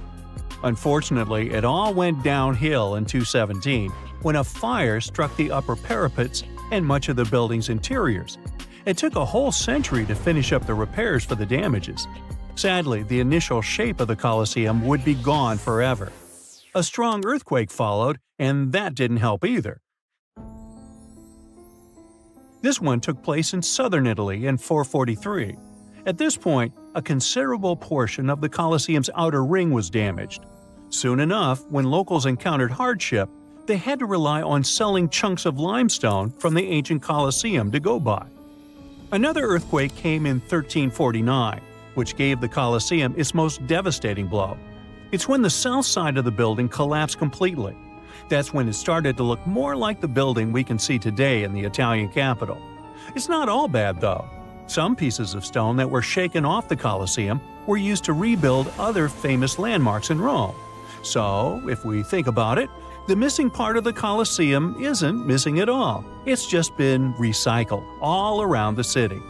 Unfortunately, it all went downhill in 217, when a fire struck the upper parapets and much of the building's interiors. It took a whole century to finish up the repairs for the damages. Sadly, the initial shape of the Colosseum would be gone forever. A strong earthquake followed, and that didn't help either. This one took place in southern Italy in 443. At this point, a considerable portion of the Colosseum's outer ring was damaged. Soon enough, when locals encountered hardship, they had to rely on selling chunks of limestone from the ancient Colosseum to go by. Another earthquake came in 1349, which gave the Colosseum its most devastating blow. It's when the south side of the building collapsed completely. That's when it started to look more like the building we can see today in the Italian capital. It's not all bad, though. Some pieces of stone that were shaken off the Colosseum were used to rebuild other famous landmarks in Rome. So, if we think about it, the missing part of the Colosseum isn't missing at all. It's just been recycled all around the city.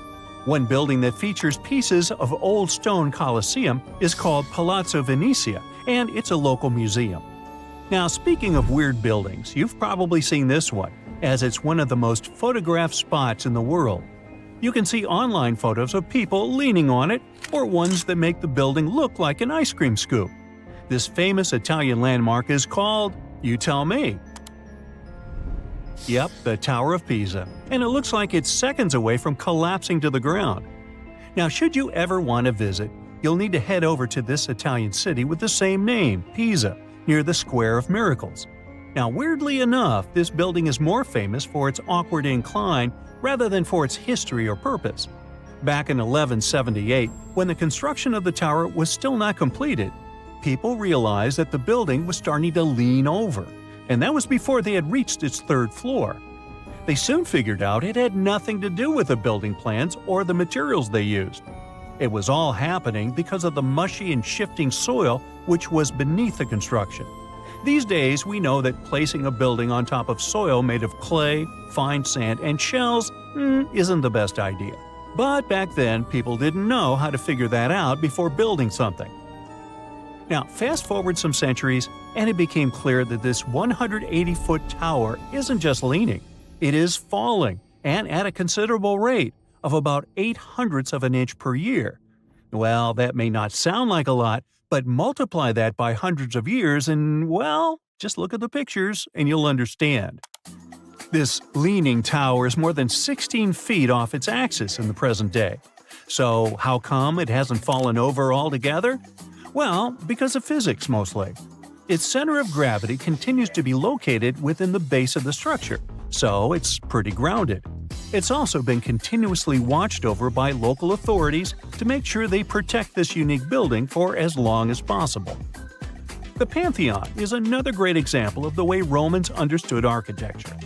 One building that features pieces of old stone Colosseum is called Palazzo Venezia, and it's a local museum. Now, speaking of weird buildings, you've probably seen this one, as it's one of the most photographed spots in the world. You can see online photos of people leaning on it, or ones that make the building look like an ice cream scoop. This famous Italian landmark is called, you tell me. Yep, the Tower of Pisa, and it looks like it's seconds away from collapsing to the ground. Now, should you ever want to visit, you'll need to head over to this Italian city with the same name, Pisa, near the Square of Miracles. Now, weirdly enough, this building is more famous for its awkward incline rather than for its history or purpose. Back in 1178, when the construction of the tower was still not completed, people realized that the building was starting to lean over, and that was before they had reached its third floor. They soon figured out it had nothing to do with the building plans or the materials they used. It was all happening because of the mushy and shifting soil which was beneath the construction. These days, we know that placing a building on top of soil made of clay, fine sand, and shells isn't the best idea. But back then, people didn't know how to figure that out before building something. Now, fast forward some centuries, and it became clear that this 180-foot tower isn't just leaning, it is falling, and at a considerable rate of about 0.08 of an inch per year. Well, that may not sound like a lot, but multiply that by hundreds of years and, well, just look at the pictures and you'll understand. This leaning tower is more than 16 feet off its axis in the present day. So how come it hasn't fallen over altogether? Well, because of physics mostly. Its center of gravity continues to be located within the base of the structure, so it's pretty grounded. It's also been continuously watched over by local authorities to make sure they protect this unique building for as long as possible. The Pantheon is another great example of the way Romans understood architecture.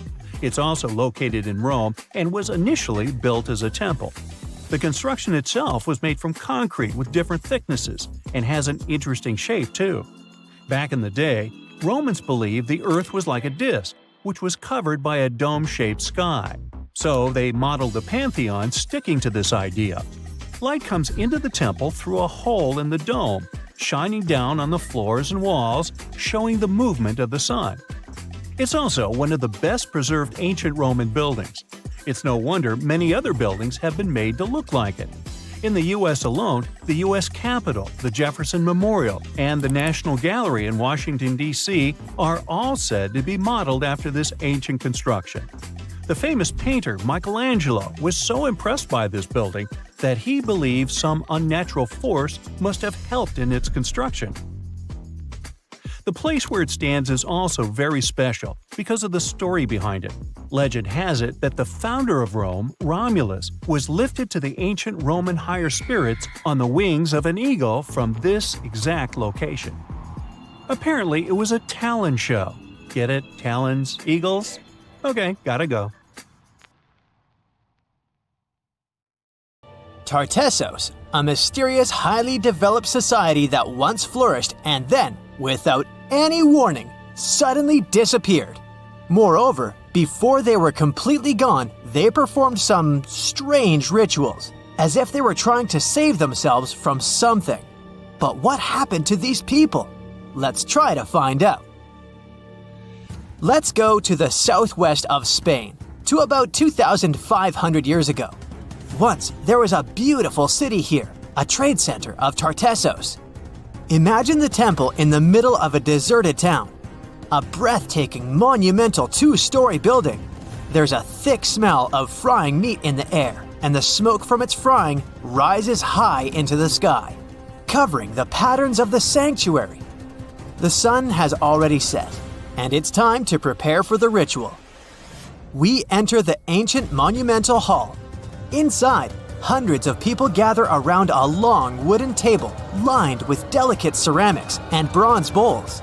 It's also located in Rome and was initially built as a temple. The construction itself was made from concrete with different thicknesses and has an interesting shape too. Back in the day, Romans believed the Earth was like a disc, which was covered by a dome-shaped sky. So they modeled the Pantheon sticking to this idea. Light comes into the temple through a hole in the dome, shining down on the floors and walls, showing the movement of the sun. It's also one of the best preserved ancient Roman buildings. It's no wonder many other buildings have been made to look like it. In the U.S. alone, the U.S. Capitol, the Jefferson Memorial, and the National Gallery in Washington, D.C. are all said to be modeled after this ancient construction. The famous painter Michelangelo was so impressed by this building that he believed some unnatural force must have helped in its construction. The place where it stands is also very special because of the story behind it. Legend has it that the founder of Rome, Romulus, was lifted to the ancient Roman higher spirits on the wings of an eagle from this exact location. Apparently, it was a talon show. Get it? Talons, eagles? Okay, gotta go. Tartessos, a mysterious, highly developed society that once flourished and then, without any warning, suddenly disappeared. Moreover, before they were completely gone, they performed some strange rituals, as if they were trying to save themselves from something. But what happened to these people? Let's try to find out. Let's go to the southwest of Spain, to about 2,500 years ago. Once, there was a beautiful city here, a trade center of Tartessos. Imagine the temple in the middle of a deserted town. A breathtaking, monumental two-story building. There's a thick smell of frying meat in the air, and the smoke from its frying rises high into the sky, covering the patterns of the sanctuary. The sun has already set, and it's time to prepare for the ritual. We enter the ancient monumental hall. Inside, hundreds of people gather around a long wooden table lined with delicate ceramics and bronze bowls.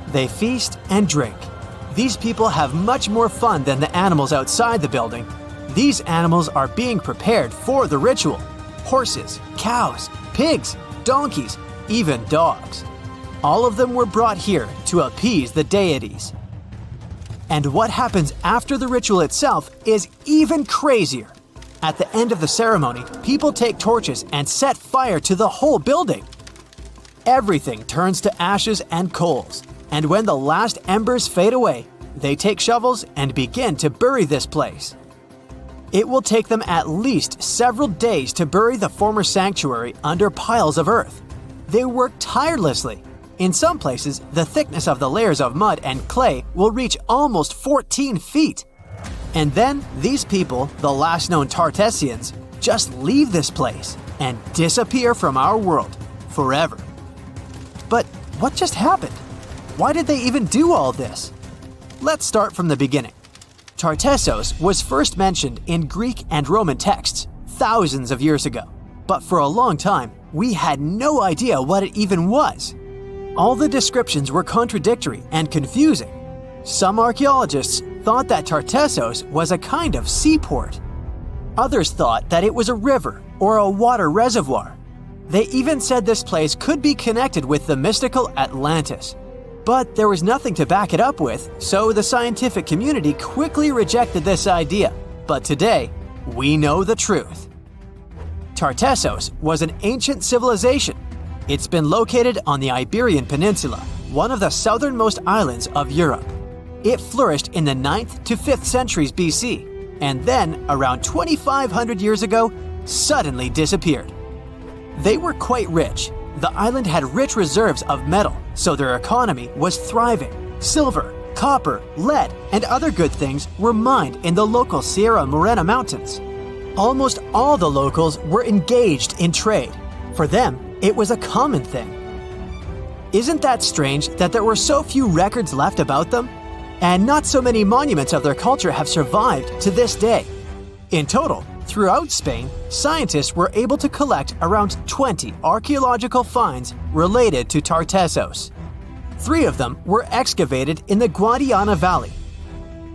They feast and drink. These people have much more fun than the animals outside the building. These animals are being prepared for the ritual. Horses, cows, pigs, donkeys, even dogs. All of them were brought here to appease the deities. And what happens after the ritual itself is even crazier. At the end of the ceremony, people take torches and set fire to the whole building. Everything turns to ashes and coals, and when the last embers fade away, they take shovels and begin to bury this place. It will take them at least several days to bury the former sanctuary under piles of earth. They work tirelessly. In some places, the thickness of the layers of mud and clay will reach almost 14 feet. And then these people, the last known Tartessians, just leave this place and disappear from our world forever. But what just happened? Why did they even do all this? Let's start from the beginning. Tartessos was first mentioned in Greek and Roman texts thousands of years ago, but for a long time, we had no idea what it even was. All the descriptions were contradictory and confusing. Some archaeologists thought that Tartessos was a kind of seaport. Others thought that it was a river or a water reservoir. They even said this place could be connected with the mystical Atlantis. But there was nothing to back it up with, so the scientific community quickly rejected this idea. But today, we know the truth. Tartessos was an ancient civilization. It's been located on the Iberian Peninsula, one of the southernmost islands of Europe. It flourished in the 9th to 5th centuries BC, and then, around 2,500 years ago, suddenly disappeared. They were quite rich. The island had rich reserves of metal, so their economy was thriving. Silver, copper, lead, and other good things were mined in the local Sierra Morena mountains. Almost all the locals were engaged in trade. For them, it was a common thing. Isn't that strange that there were so few records left about them? And not so many monuments of their culture have survived to this day. In total, throughout Spain, scientists were able to collect around 20 archaeological finds related to Tartessos. 3 of them were excavated in the Guadiana Valley: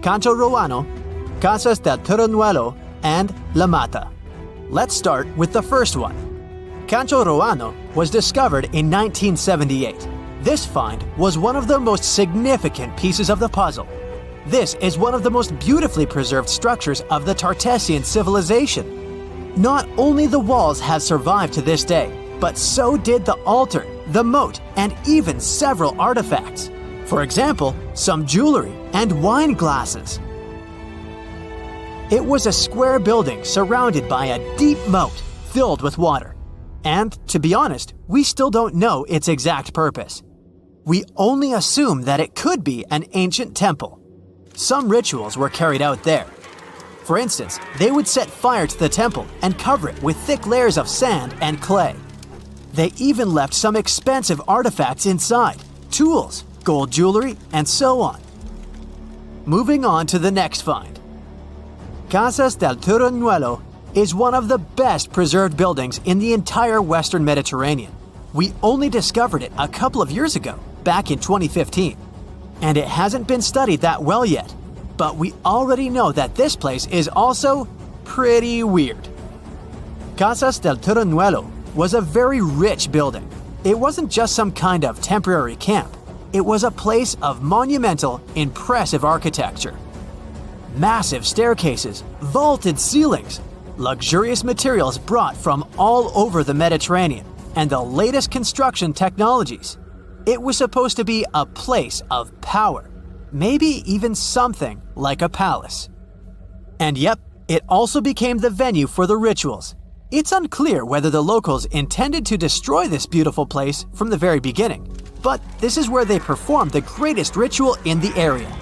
Cancho Roano, Casas del Turrunuelo, and La Mata. Let's start with the first one. Cancho Roano was discovered in 1978. This find was one of the most significant pieces of the puzzle. This is one of the most beautifully preserved structures of the Tartessian civilization. Not only the walls have survived to this day, but so did the altar, the moat, and even several artifacts. For example, some jewelry and wine glasses. It was a square building surrounded by a deep moat filled with water. And, to be honest, we still don't know its exact purpose. We only assume that it could be an ancient temple. Some rituals were carried out there. For instance, they would set fire to the temple and cover it with thick layers of sand and clay. They even left some expensive artifacts inside, tools, gold jewelry, and so on. Moving on to the next find. Casas del Turrunuelo is one of the best preserved buildings in the entire Western Mediterranean. We only discovered it a couple of years ago, back in 2015. And it hasn't been studied that well yet, but we already know that this place is also pretty weird. Casas del Turrunuelo was a very rich building. It wasn't just some kind of temporary camp. It was a place of monumental, impressive architecture. Massive staircases, vaulted ceilings, luxurious materials brought from all over the Mediterranean, and the latest construction technologies. It was supposed to be a place of power, maybe even something like a palace. And yep, it also became the venue for the rituals. It's unclear whether the locals intended to destroy this beautiful place from the very beginning, but this is where they performed the greatest ritual in the area.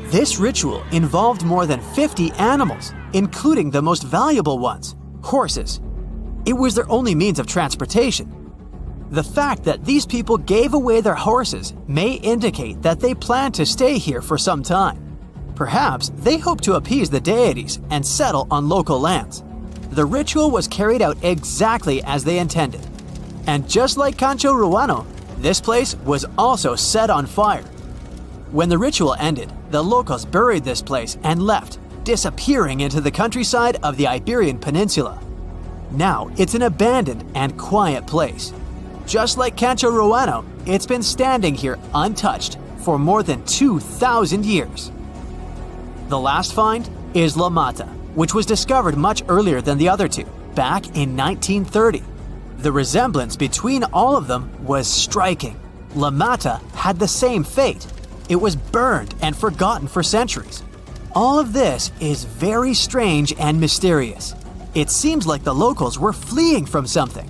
This ritual involved more than 50 animals, including the most valuable ones, horses. It was their only means of transportation. The fact that these people gave away their horses may indicate that they planned to stay here for some time. Perhaps they hoped to appease the deities and settle on local lands. The ritual was carried out exactly as they intended. And just like Cancho Roano, this place was also set on fire. When the ritual ended, the locals buried this place and left, disappearing into the countryside of the Iberian Peninsula. Now it's an abandoned and quiet place. Just like Cancho Roano, it's been standing here untouched for more than 2,000 years. The last find is La Mata, which was discovered much earlier than the other two, back in 1930. The resemblance between all of them was striking. La Mata had the same fate. It was burned and forgotten for centuries. All of this is very strange and mysterious. It seems like the locals were fleeing from something.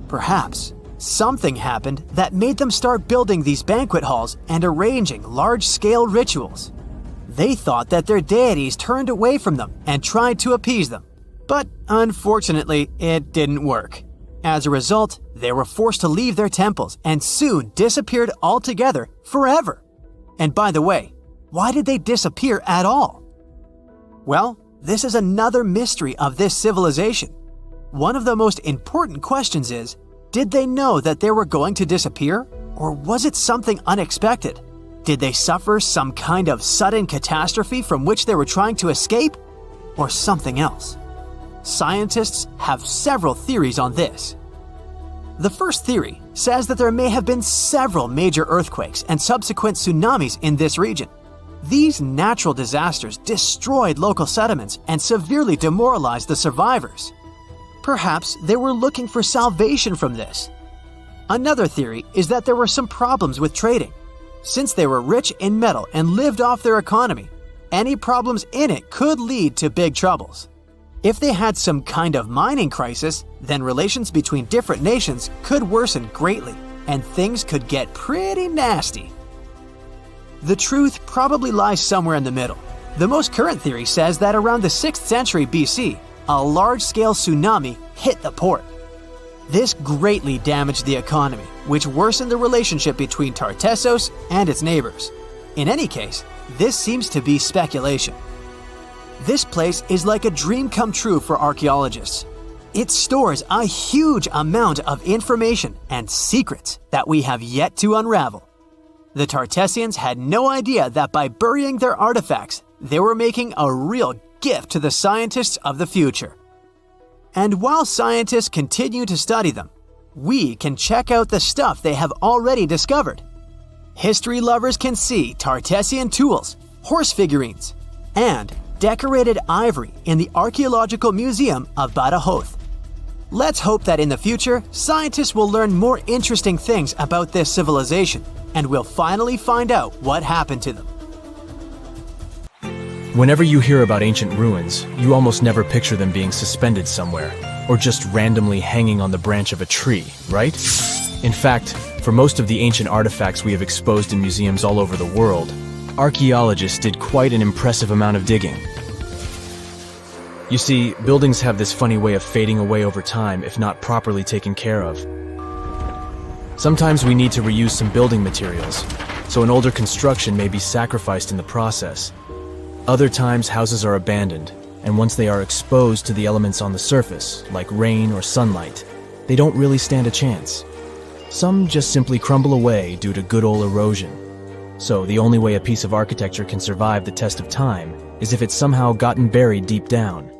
Perhaps something happened that made them start building these banquet halls and arranging large-scale rituals. They thought that their deities turned away from them and tried to appease them. But unfortunately, it didn't work. As a result, they were forced to leave their temples and soon disappeared altogether forever. And by the way, why did they disappear at all? Well, this is another mystery of this civilization. One of the most important questions is, did they know that they were going to disappear? Or was it something unexpected? Did they suffer some kind of sudden catastrophe from which they were trying to escape? Or something else? Scientists have several theories on this. The first theory says that there may have been several major earthquakes and subsequent tsunamis in this region. These natural disasters destroyed local settlements and severely demoralized the survivors. Perhaps they were looking for salvation from this. Another theory is that there were some problems with trading. Since they were rich in metal and lived off their economy, any problems in it could lead to big troubles. If they had some kind of mining crisis, then relations between different nations could worsen greatly, and things could get pretty nasty. The truth probably lies somewhere in the middle. The most current theory says that around the 6th century BC, a large-scale tsunami hit the port. This greatly damaged the economy, which worsened the relationship between Tartessos and its neighbors. In any case, this seems to be speculation. This place is like a dream come true for archaeologists. It stores a huge amount of information and secrets that we have yet to unravel. The Tartessians had no idea that by burying their artifacts, they were making a real gift to the scientists of the future. And while scientists continue to study them, we can check out the stuff they have already discovered. History lovers can see Tartessian tools, horse figurines, and decorated ivory in the Archaeological Museum of Badajoz. Let's hope that in the future, scientists will learn more interesting things about this civilization, and we'll finally find out what happened to them. Whenever you hear about ancient ruins, you almost never picture them being suspended somewhere, or just randomly hanging on the branch of a tree, right? In fact, for most of the ancient artifacts we have exposed in museums all over the world, archaeologists did quite an impressive amount of digging. You see, buildings have this funny way of fading away over time if not properly taken care of. Sometimes we need to reuse some building materials, so an older construction may be sacrificed in the process. Other times houses are abandoned, and once they are exposed to the elements on the surface, like rain or sunlight, they don't really stand a chance. Some just simply crumble away due to good old erosion. So the only way a piece of architecture can survive the test of time is if it's somehow gotten buried deep down.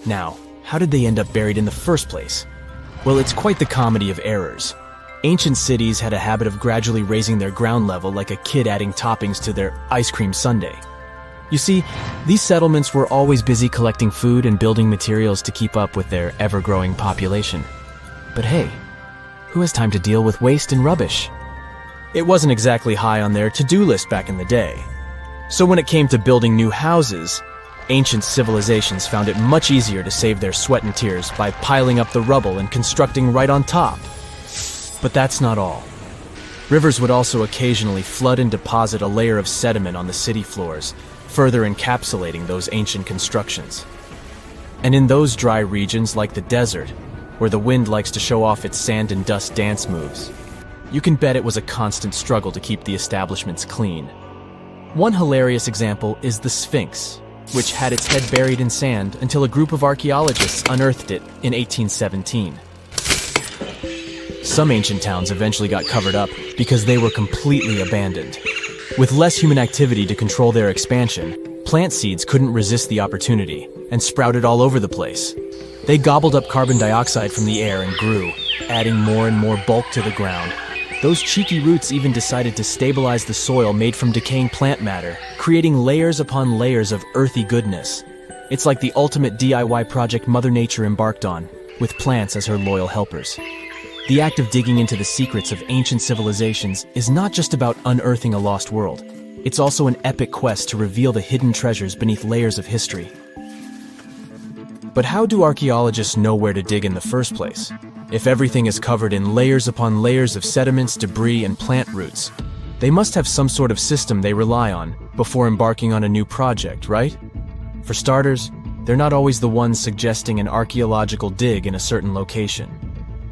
Now, how did they end up buried in the first place? Well, it's quite the comedy of errors. Ancient cities had a habit of gradually raising their ground level like a kid adding toppings to their ice cream sundae. You see, these settlements were always busy collecting food and building materials to keep up with their ever-growing population. But hey, who has time to deal with waste and rubbish? It wasn't exactly high on their to-do list back in the day. So when it came to building new houses, ancient civilizations found it much easier to save their sweat and tears by piling up the rubble and constructing right on top. But that's not all. Rivers would also occasionally flood and deposit a layer of sediment on the city floors, further encapsulating those ancient constructions. And in those dry regions like the desert, where the wind likes to show off its sand and dust dance moves, you can bet it was a constant struggle to keep the establishments clean. One hilarious example is the Sphinx, which had its head buried in sand until a group of archaeologists unearthed it in 1817. Some ancient towns eventually got covered up because they were completely abandoned. With less human activity to control their expansion, plant seeds couldn't resist the opportunity and sprouted all over the place. They gobbled up carbon dioxide from the air and grew, adding more and more bulk to the ground. Those cheeky roots even decided to stabilize the soil made from decaying plant matter, creating layers upon layers of earthy goodness. It's like the ultimate DIY project Mother Nature embarked on, with plants as her loyal helpers. The act of digging into the secrets of ancient civilizations is not just about unearthing a lost world. It's also an epic quest to reveal the hidden treasures beneath layers of history. But how do archaeologists know where to dig in the first place? If everything is covered in layers upon layers of sediments, debris, and plant roots, they must have some sort of system they rely on before embarking on a new project, right? For starters, they're not always the ones suggesting an archaeological dig in a certain location.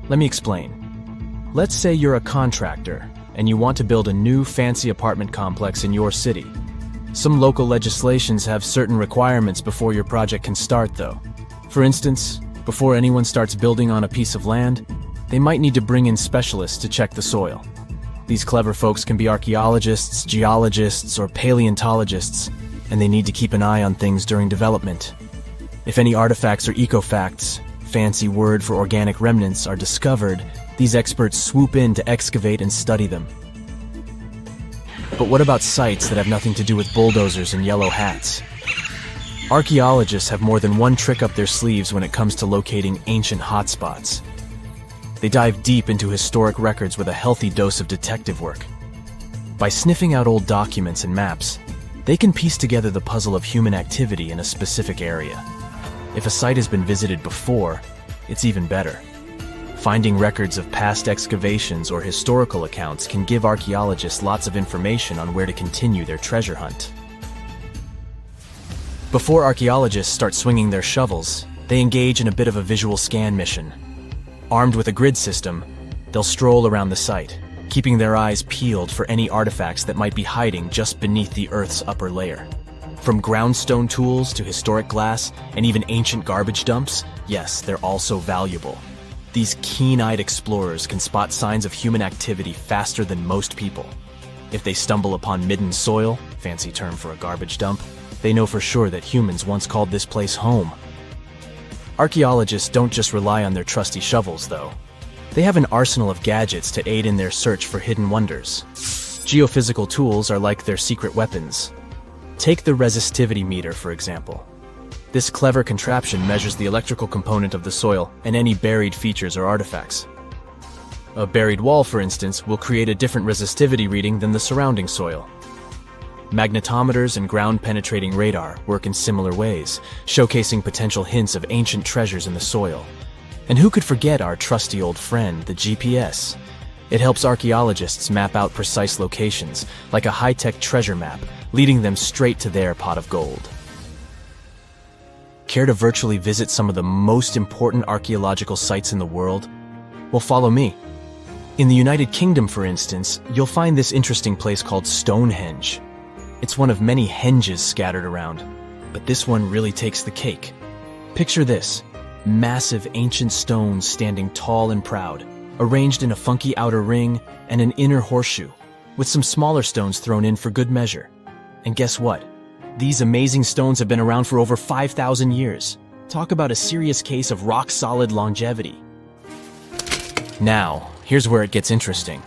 Let me explain. Let's say you're a contractor and you want to build a new fancy apartment complex in your city. Some local legislations have certain requirements before your project can start, though. For instance, before anyone starts building on a piece of land, they might need to bring in specialists to check the soil. These clever folks can be archaeologists, geologists, or paleontologists, and they need to keep an eye on things during development. If any artifacts or ecofacts, fancy word for organic remnants, are discovered, these experts swoop in to excavate and study them. But what about sites that have nothing to do with bulldozers and yellow hats? Archaeologists have more than one trick up their sleeves when it comes to locating ancient hotspots. They dive deep into historic records with a healthy dose of detective work. By sniffing out old documents and maps, they can piece together the puzzle of human activity in a specific area. If a site has been visited before, it's even better. Finding records of past excavations or historical accounts can give archaeologists lots of information on where to continue their treasure hunt. Before archaeologists start swinging their shovels, they engage in a bit of a visual scan mission. Armed with a grid system, they'll stroll around the site, keeping their eyes peeled for any artifacts that might be hiding just beneath the Earth's upper layer. From groundstone tools to historic glass and even ancient garbage dumps, yes, they're also valuable. These keen-eyed explorers can spot signs of human activity faster than most people. If they stumble upon midden soil, fancy term for a garbage dump, they know for sure that humans once called this place home. Archaeologists don't just rely on their trusty shovels, though. They have an arsenal of gadgets to aid in their search for hidden wonders. Geophysical tools are like their secret weapons. Take the resistivity meter, for example. This clever contraption measures the electrical component of the soil and any buried features or artifacts. A buried wall, for instance, will create a different resistivity reading than the surrounding soil. Magnetometers and ground-penetrating radar work in similar ways, showcasing potential hints of ancient treasures in the soil. And who could forget our trusty old friend, the GPS? It helps archaeologists map out precise locations, like a high-tech treasure map, leading them straight to their pot of gold. Care to virtually visit some of the most important archaeological sites in the world? Well, follow me. In the United Kingdom, for instance, you'll find this interesting place called Stonehenge. It's one of many henges scattered around, but this one really takes the cake. Picture this: massive ancient stones standing tall and proud, arranged in a funky outer ring and an inner horseshoe, with some smaller stones thrown in for good measure. And guess what? These amazing stones have been around for over 5,000 years. Talk about a serious case of rock-solid longevity. Now, here's where it gets interesting.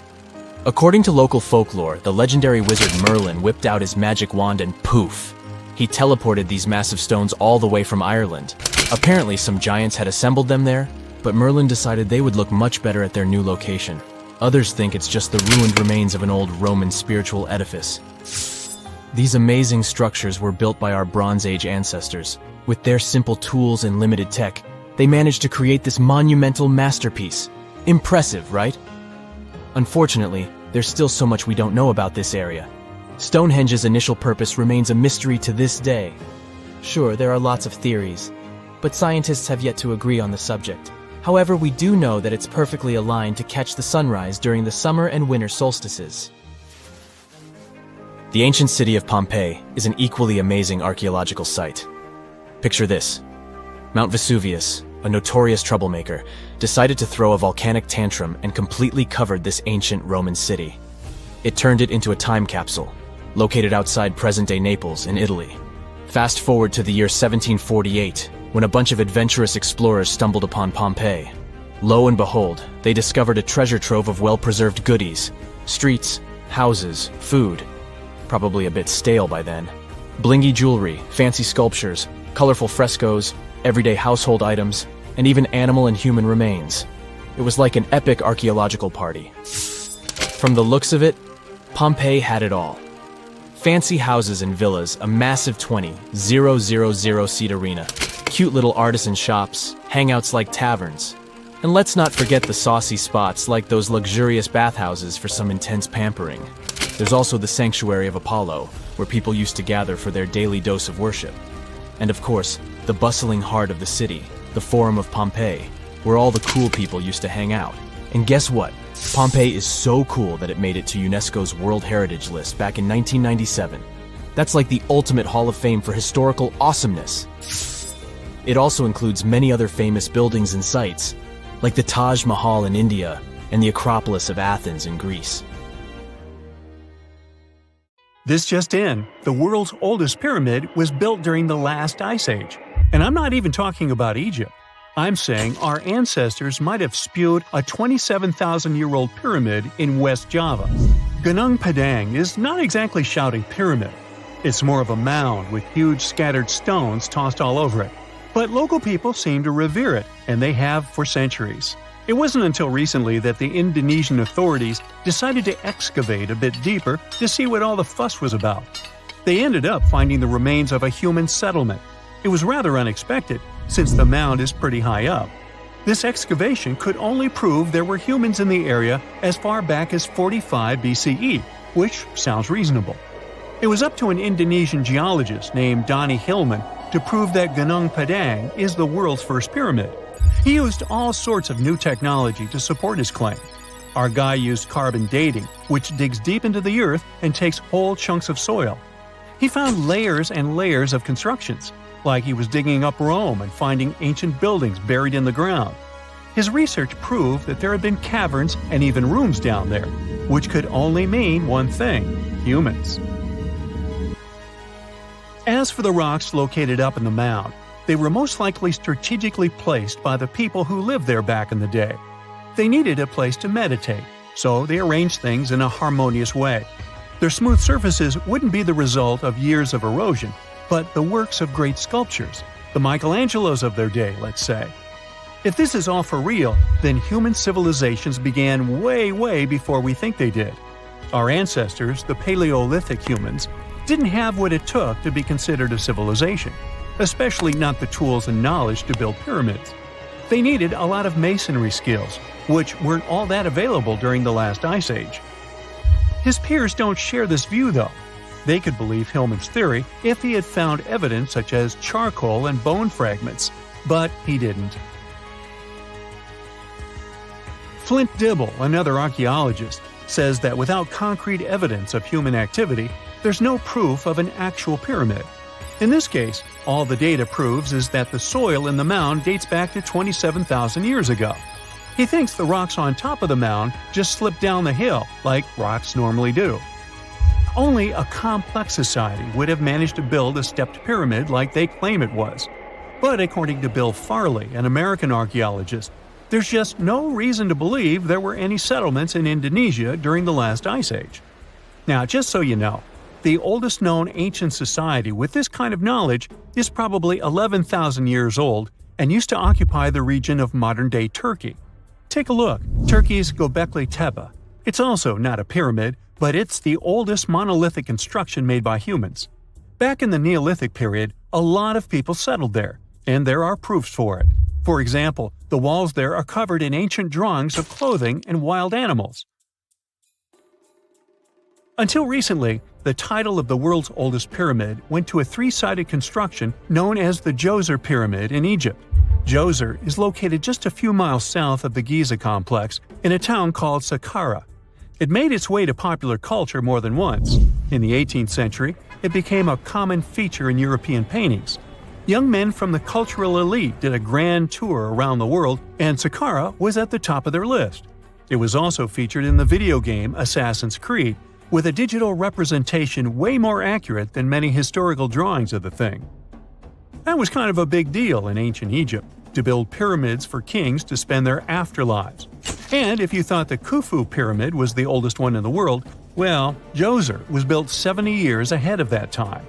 According to local folklore, the legendary wizard Merlin whipped out his magic wand and poof! He teleported these massive stones all the way from Ireland. Apparently, some giants had assembled them there, but Merlin decided they would look much better at their new location. Others think it's just the ruined remains of an old Roman spiritual edifice. These amazing structures were built by our Bronze Age ancestors. With their simple tools and limited tech, they managed to create this monumental masterpiece. Impressive, right? Unfortunately, there's still so much we don't know about this area. Stonehenge's initial purpose remains a mystery to this day. Sure, there are lots of theories, but scientists have yet to agree on the subject. However, we do know that it's perfectly aligned to catch the sunrise during the summer and winter solstices. The ancient city of Pompeii is an equally amazing archaeological site. Picture this. Mount Vesuvius, a notorious troublemaker, decided to throw a volcanic tantrum and completely covered this ancient Roman city. It turned it into a time capsule, located outside present-day Naples in Italy. Fast forward to the year 1748, when a bunch of adventurous explorers stumbled upon Pompeii. Lo and behold, they discovered a treasure trove of well-preserved goodies: streets, houses, food. Probably a bit stale by then. Blingy jewelry, fancy sculptures, colorful frescoes, everyday household items, and even animal and human remains. It was like an epic archaeological party. From the looks of it, Pompeii had it all. Fancy houses and villas, a massive 20,000-seat arena, cute little artisan shops, hangouts like taverns. And let's not forget the saucy spots like those luxurious bathhouses for some intense pampering. There's also the Sanctuary of Apollo, where people used to gather for their daily dose of worship. And of course, the bustling heart of the city, the Forum of Pompeii, where all the cool people used to hang out. And guess what? Pompeii is so cool that it made it to UNESCO's World Heritage List back in 1997. That's like the ultimate Hall of Fame for historical awesomeness. It also includes many other famous buildings and sites, like the Taj Mahal in India and the Acropolis of Athens in Greece. This just in, the world's oldest pyramid was built during the last ice age. And I'm not even talking about Egypt. I'm saying our ancestors might have spewed a 27,000-year-old pyramid in West Java. Gunung Padang is not exactly shouting pyramid. It's more of a mound with huge scattered stones tossed all over it. But local people seem to revere it, and they have for centuries. It wasn't until recently that the Indonesian authorities decided to excavate a bit deeper to see what all the fuss was about. They ended up finding the remains of a human settlement. It was rather unexpected, since the mound is pretty high up. This excavation could only prove there were humans in the area as far back as 45 BCE, which sounds reasonable. It was up to an Indonesian geologist named Donny Hillman to prove that Gunung Padang is the world's first pyramid. He used all sorts of new technology to support his claim. Our guy used carbon dating, which digs deep into the earth and takes whole chunks of soil. He found layers and layers of constructions, like he was digging up Rome and finding ancient buildings buried in the ground. His research proved that there had been caverns and even rooms down there, which could only mean one thing: humans. As for the rocks located up in the mound, they were most likely strategically placed by the people who lived there back in the day. They needed a place to meditate, so they arranged things in a harmonious way. Their smooth surfaces wouldn't be the result of years of erosion, but the works of great sculptures, the Michelangelos of their day, let's say. If this is all for real, then human civilizations began way before we think they did. Our ancestors, the Paleolithic humans, didn't have what it took to be considered a civilization, especially not the tools and knowledge to build pyramids. They needed a lot of masonry skills, which weren't all that available during the last ice age. His peers don't share this view, though. They could believe Hillman's theory if he had found evidence such as charcoal and bone fragments, but he didn't. Flint Dibble, another archaeologist, says that without concrete evidence of human activity, there's no proof of an actual pyramid. In this case, all the data proves is that the soil in the mound dates back to 27,000 years ago. He thinks the rocks on top of the mound just slipped down the hill, like rocks normally do. Only a complex society would have managed to build a stepped pyramid like they claim it was. But according to Bill Farley, an American archaeologist, there's just no reason to believe there were any settlements in Indonesia during the last ice age. Now, just so you know, the oldest known ancient society with this kind of knowledge is probably 11,000 years old and used to occupy the region of modern-day Turkey. Take a look, Turkey's Göbekli Tepe. It's also not a pyramid, but it's the oldest monolithic construction made by humans. Back in the Neolithic period, a lot of people settled there, and there are proofs for it. For example, the walls there are covered in ancient drawings of clothing and wild animals. Until recently, the title of the world's oldest pyramid went to a three-sided construction known as the Djoser Pyramid in Egypt. Djoser is located just a few miles south of the Giza complex in a town called Saqqara. It made its way to popular culture more than once. In the 18th century, it became a common feature in European paintings. Young men from the cultural elite did a grand tour around the world, and Saqqara was at the top of their list. It was also featured in the video game Assassin's Creed, with a digital representation way more accurate than many historical drawings of the thing. That was kind of a big deal in ancient Egypt, to build pyramids for kings to spend their afterlives. And if you thought the Khufu pyramid was the oldest one in the world, well, Djoser was built 70 years ahead of that time.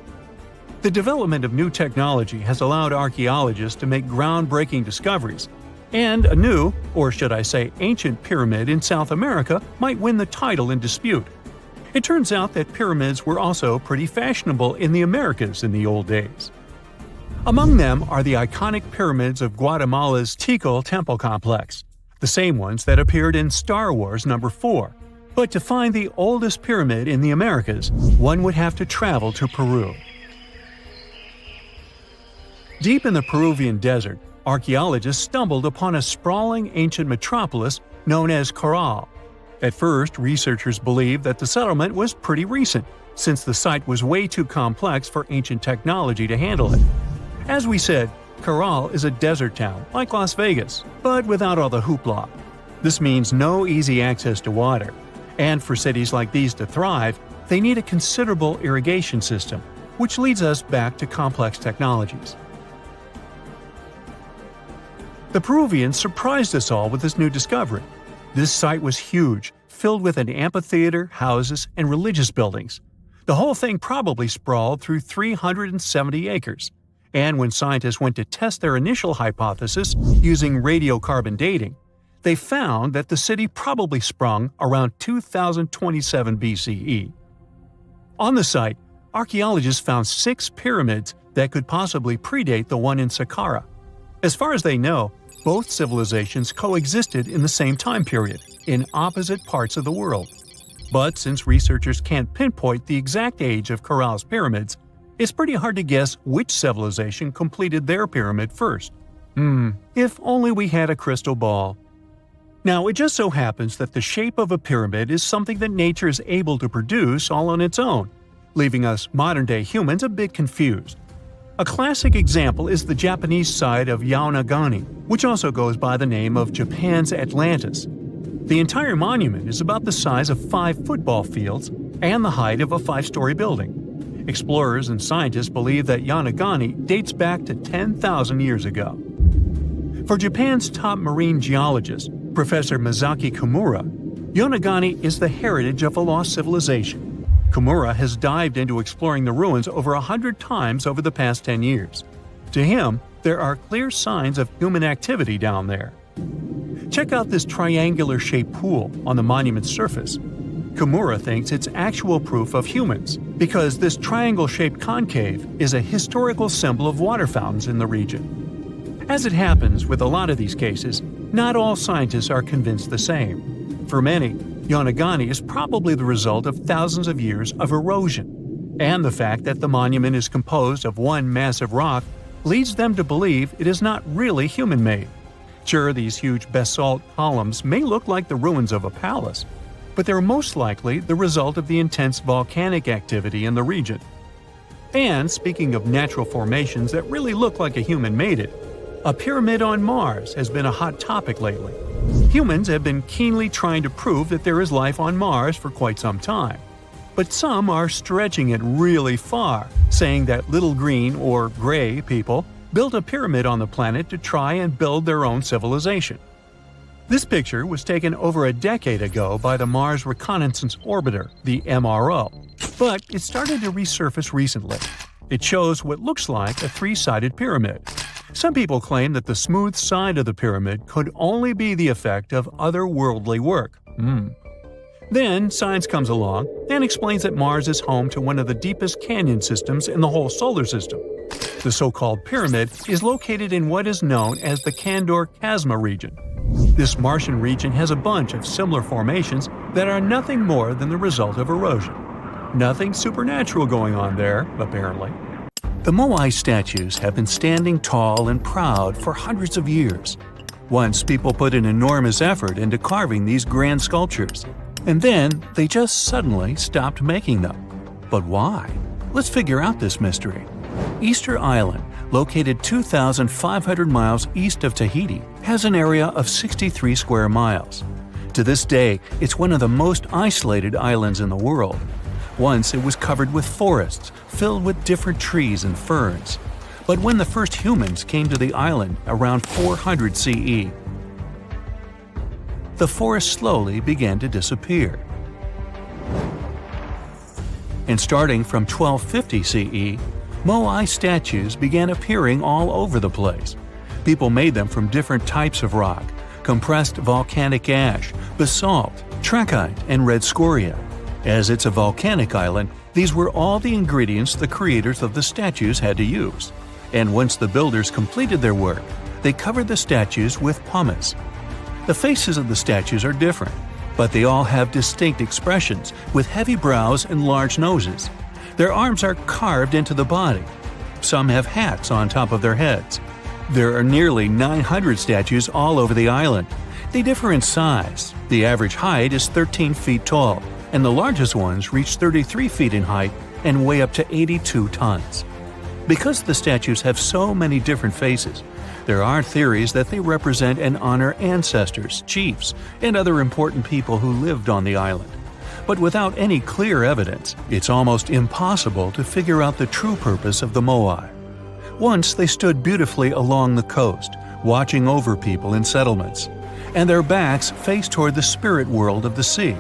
The development of new technology has allowed archaeologists to make groundbreaking discoveries, and a new, or should I say ancient pyramid in South America might win the title in dispute. It turns out that pyramids were also pretty fashionable in the Americas in the old days. Among them are the iconic pyramids of Guatemala's Tikal temple complex, the same ones that appeared in Star Wars No. 4. But to find the oldest pyramid in the Americas, one would have to travel to Peru. Deep in the Peruvian desert, archaeologists stumbled upon a sprawling ancient metropolis known as Caral. At first, researchers believed that the settlement was pretty recent, since the site was way too complex for ancient technology to handle it. As we said, Caral is a desert town, like Las Vegas, but without all the hoopla. This means no easy access to water, and for cities like these to thrive, they need a considerable irrigation system, which leads us back to complex technologies. The Peruvians surprised us all with this new discovery. This site was huge, filled with an amphitheater, houses, and religious buildings. The whole thing probably sprawled through 370 acres. And when scientists went to test their initial hypothesis using radiocarbon dating, they found that the city probably sprung around 2027 BCE. On the site, archaeologists found 6 pyramids that could possibly predate the one in Saqqara. As far as they know, both civilizations coexisted in the same time period, in opposite parts of the world. But since researchers can't pinpoint the exact age of Caral's pyramids, it's pretty hard to guess which civilization completed their pyramid first. If only we had a crystal ball. Now, it just so happens that the shape of a pyramid is something that nature is able to produce all on its own, leaving us modern-day humans a bit confused. A classic example is the Japanese side of Yaonagani, which also goes by the name of Japan's Atlantis. The entire monument is about the size of 5 football fields and the height of a 5-story building. Explorers and scientists believe that Yaonagani dates back to 10,000 years ago. For Japan's top marine geologist, Professor Masaki Kimura, Yaonagani is the heritage of a lost civilization. Kimura has dived into exploring the ruins over 100 times over the past 10 years. To him, there are clear signs of human activity down there. Check out this triangular-shaped pool on the monument's surface. Kimura thinks it's actual proof of humans, because this triangle-shaped concave is a historical symbol of water fountains in the region. As it happens with a lot of these cases, not all scientists are convinced the same. For many, Yaonagani is probably the result of thousands of years of erosion, and the fact that the monument is composed of one massive rock leads them to believe it is not really human-made. Sure, these huge basalt columns may look like the ruins of a palace, but they're most likely the result of the intense volcanic activity in the region. And speaking of natural formations that really look like a human made it, a pyramid on Mars has been a hot topic lately. Humans have been keenly trying to prove that there is life on Mars for quite some time. But some are stretching it really far, saying that little green or gray people built a pyramid on the planet to try and build their own civilization. This picture was taken over a decade ago by the Mars Reconnaissance Orbiter, the MRO, but it started to resurface recently. It shows what looks like a 3-sided pyramid. Some people claim that the smooth side of the pyramid could only be the effect of otherworldly work. Then science comes along and explains that Mars is home to one of the deepest canyon systems in the whole solar system. The so-called pyramid is located in what is known as the Kandor Chasma region. This Martian region has a bunch of similar formations that are nothing more than the result of erosion. Nothing supernatural going on there, apparently. The Moai statues have been standing tall and proud for hundreds of years. Once people put an enormous effort into carving these grand sculptures, and then they just suddenly stopped making them. But why? Let's figure out this mystery. Easter Island, located 2,500 miles east of Tahiti, has an area of 63 square miles. To this day, it's one of the most isolated islands in the world. Once it was covered with forests, filled with different trees and ferns. But when the first humans came to the island around 400 CE, the forest slowly began to disappear. And starting from 1250 CE, Moai statues began appearing all over the place. People made them from different types of rock, compressed volcanic ash, basalt, trachyte, and red scoria. As it's a volcanic island, these were all the ingredients the creators of the statues had to use. And once the builders completed their work, they covered the statues with pumice. The faces of the statues are different, but they all have distinct expressions with heavy brows and large noses. Their arms are carved into the body. Some have hats on top of their heads. There are nearly 900 statues all over the island. They differ in size. The average height is 13 feet tall, and the largest ones reach 33 feet in height and weigh up to 82 tons. Because the statues have so many different faces, there are theories that they represent and honor ancestors, chiefs, and other important people who lived on the island. But without any clear evidence, it's almost impossible to figure out the true purpose of the moai. Once they stood beautifully along the coast, watching over people in settlements, and their backs faced toward the spirit world of the sea.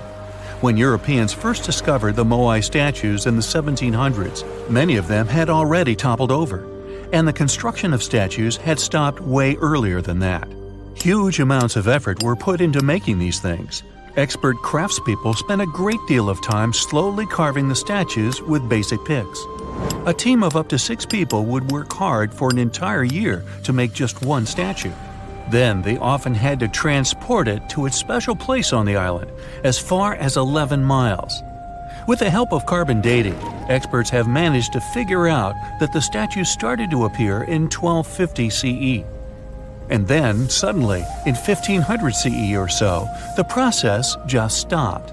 When Europeans first discovered the moai statues in the 1700s, many of them had already toppled over, and the construction of statues had stopped way earlier than that. Huge amounts of effort were put into making these things. Expert craftspeople spent a great deal of time slowly carving the statues with basic picks. A team of up to 6 people would work hard for an entire year to make just one statue. Then they often had to transport it to its special place on the island, as far as 11 miles. With the help of carbon dating, experts have managed to figure out that the statues started to appear in 1250 CE. And then, suddenly, in 1500 CE or so, the process just stopped.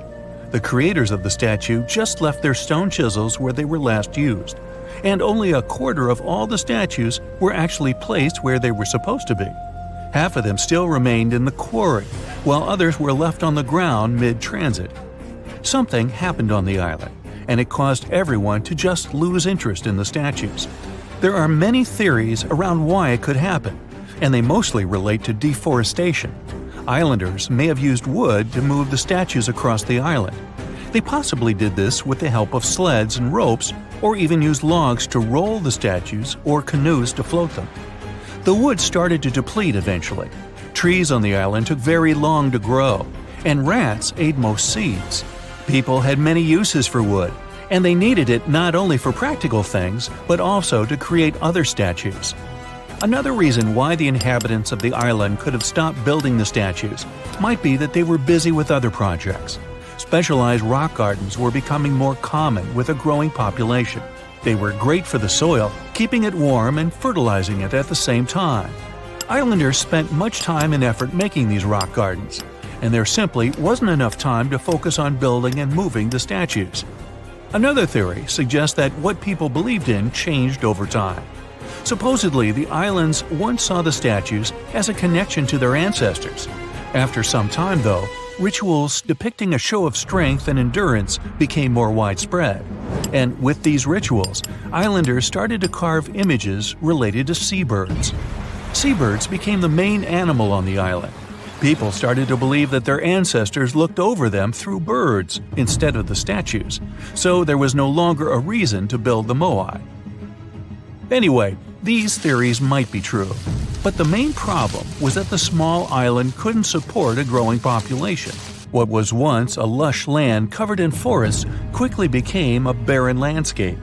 The creators of the statue just left their stone chisels where they were last used, and only a quarter of all the statues were actually placed where they were supposed to be. Half of them still remained in the quarry, while others were left on the ground mid-transit. Something happened on the island, and it caused everyone to just lose interest in the statues. There are many theories around why it could happen, and they mostly relate to deforestation. Islanders may have used wood to move the statues across the island. They possibly did this with the help of sleds and ropes, or even used logs to roll the statues or canoes to float them. The wood started to deplete eventually. Trees on the island took very long to grow, and rats ate most seeds. People had many uses for wood, and they needed it not only for practical things, but also to create other statues. Another reason why the inhabitants of the island could have stopped building the statues might be that they were busy with other projects. Specialized rock gardens were becoming more common with a growing population. They were great for the soil, keeping it warm and fertilizing it at the same time. Islanders spent much time and effort making these rock gardens, and there simply wasn't enough time to focus on building and moving the statues. Another theory suggests that what people believed in changed over time. Supposedly, the islands once saw the statues as a connection to their ancestors. After some time, though, rituals depicting a show of strength and endurance became more widespread. And with these rituals, islanders started to carve images related to seabirds. Seabirds became the main animal on the island. People started to believe that their ancestors looked over them through birds instead of the statues, so there was no longer a reason to build the moai. Anyway, these theories might be true, but the main problem was that the small island couldn't support a growing population. What was once a lush land covered in forests quickly became a barren landscape.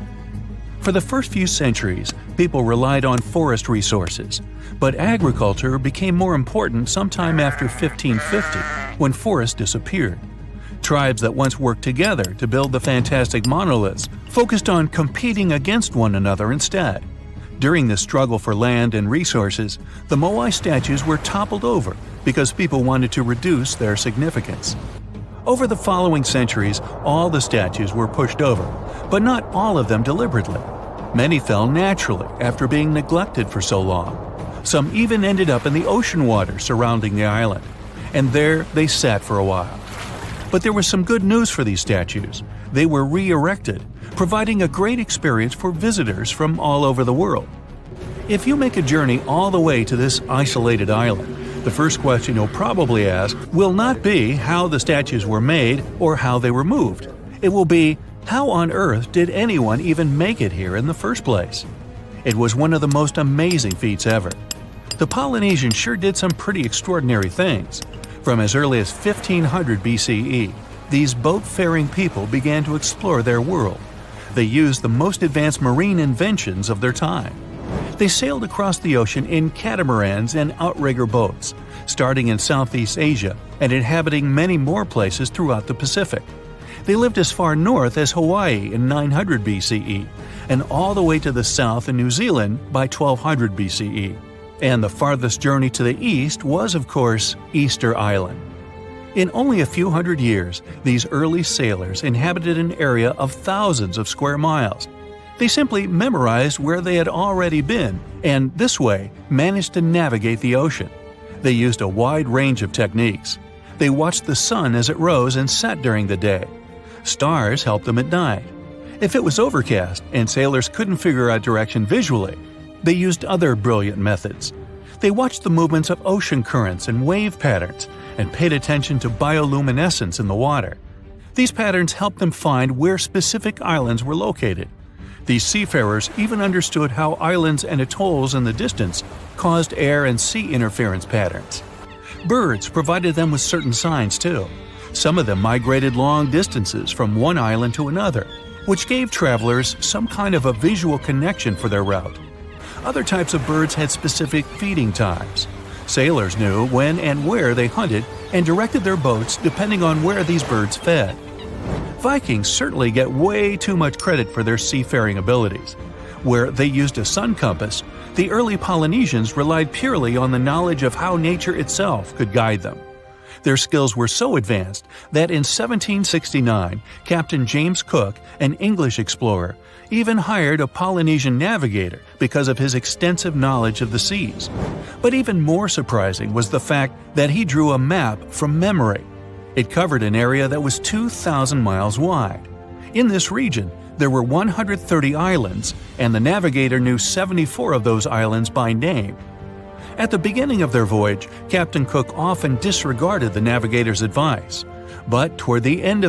For the first few centuries, people relied on forest resources, but agriculture became more important sometime after 1550, when forests disappeared. Tribes that once worked together to build the fantastic monoliths focused on competing against one another instead. During this struggle for land and resources, the moai statues were toppled over because people wanted to reduce their significance. Over the following centuries, all the statues were pushed over, but not all of them deliberately. Many fell naturally after being neglected for so long. Some even ended up in the ocean water surrounding the island, and there they sat for a while. But there was some good news for these statues. They were re-erected, providing a great experience for visitors from all over the world. If you make a journey all the way to this isolated island, the first question you'll probably ask will not be how the statues were made or how they were moved. It will be, how on earth did anyone even make it here in the first place? It was one of the most amazing feats ever. The Polynesians sure did some pretty extraordinary things. From as early as 1500 BCE, these boat-faring people began to explore their world. They used the most advanced marine inventions of their time. They sailed across the ocean in catamarans and outrigger boats, starting in Southeast Asia and inhabiting many more places throughout the Pacific. They lived as far north as Hawaii in 900 BCE and all the way to the south in New Zealand by 1200 BCE. And the farthest journey to the east was, of course, Easter Island. In only a few hundred years, these early sailors inhabited an area of thousands of square miles. They simply memorized where they had already been and, this way, managed to navigate the ocean. They used a wide range of techniques. They watched the sun as it rose and set during the day. Stars helped them at night. If it was overcast and sailors couldn't figure out direction visually, they used other brilliant methods. They watched the movements of ocean currents and wave patterns and paid attention to bioluminescence in the water. These patterns helped them find where specific islands were located. These seafarers even understood how islands and atolls in the distance caused air and sea interference patterns. Birds provided them with certain signs too. Some of them migrated long distances from one island to another, which gave travelers some kind of a visual connection for their route. Other types of birds had specific feeding times. Sailors knew when and where they hunted and directed their boats depending on where these birds fed. Vikings certainly get way too much credit for their seafaring abilities. Where they used a sun compass, the early Polynesians relied purely on the knowledge of how nature itself could guide them. Their skills were so advanced that in 1769, Captain James Cook, an English explorer, even hired a Polynesian navigator because of his extensive knowledge of the seas. But even more surprising was the fact that he drew a map from memory. It covered an area that was 2,000 miles wide. In this region, there were 130 islands, and the navigator knew 74 of those islands by name. At the beginning of their voyage, Captain Cook often disregarded the navigator's advice, but toward the end of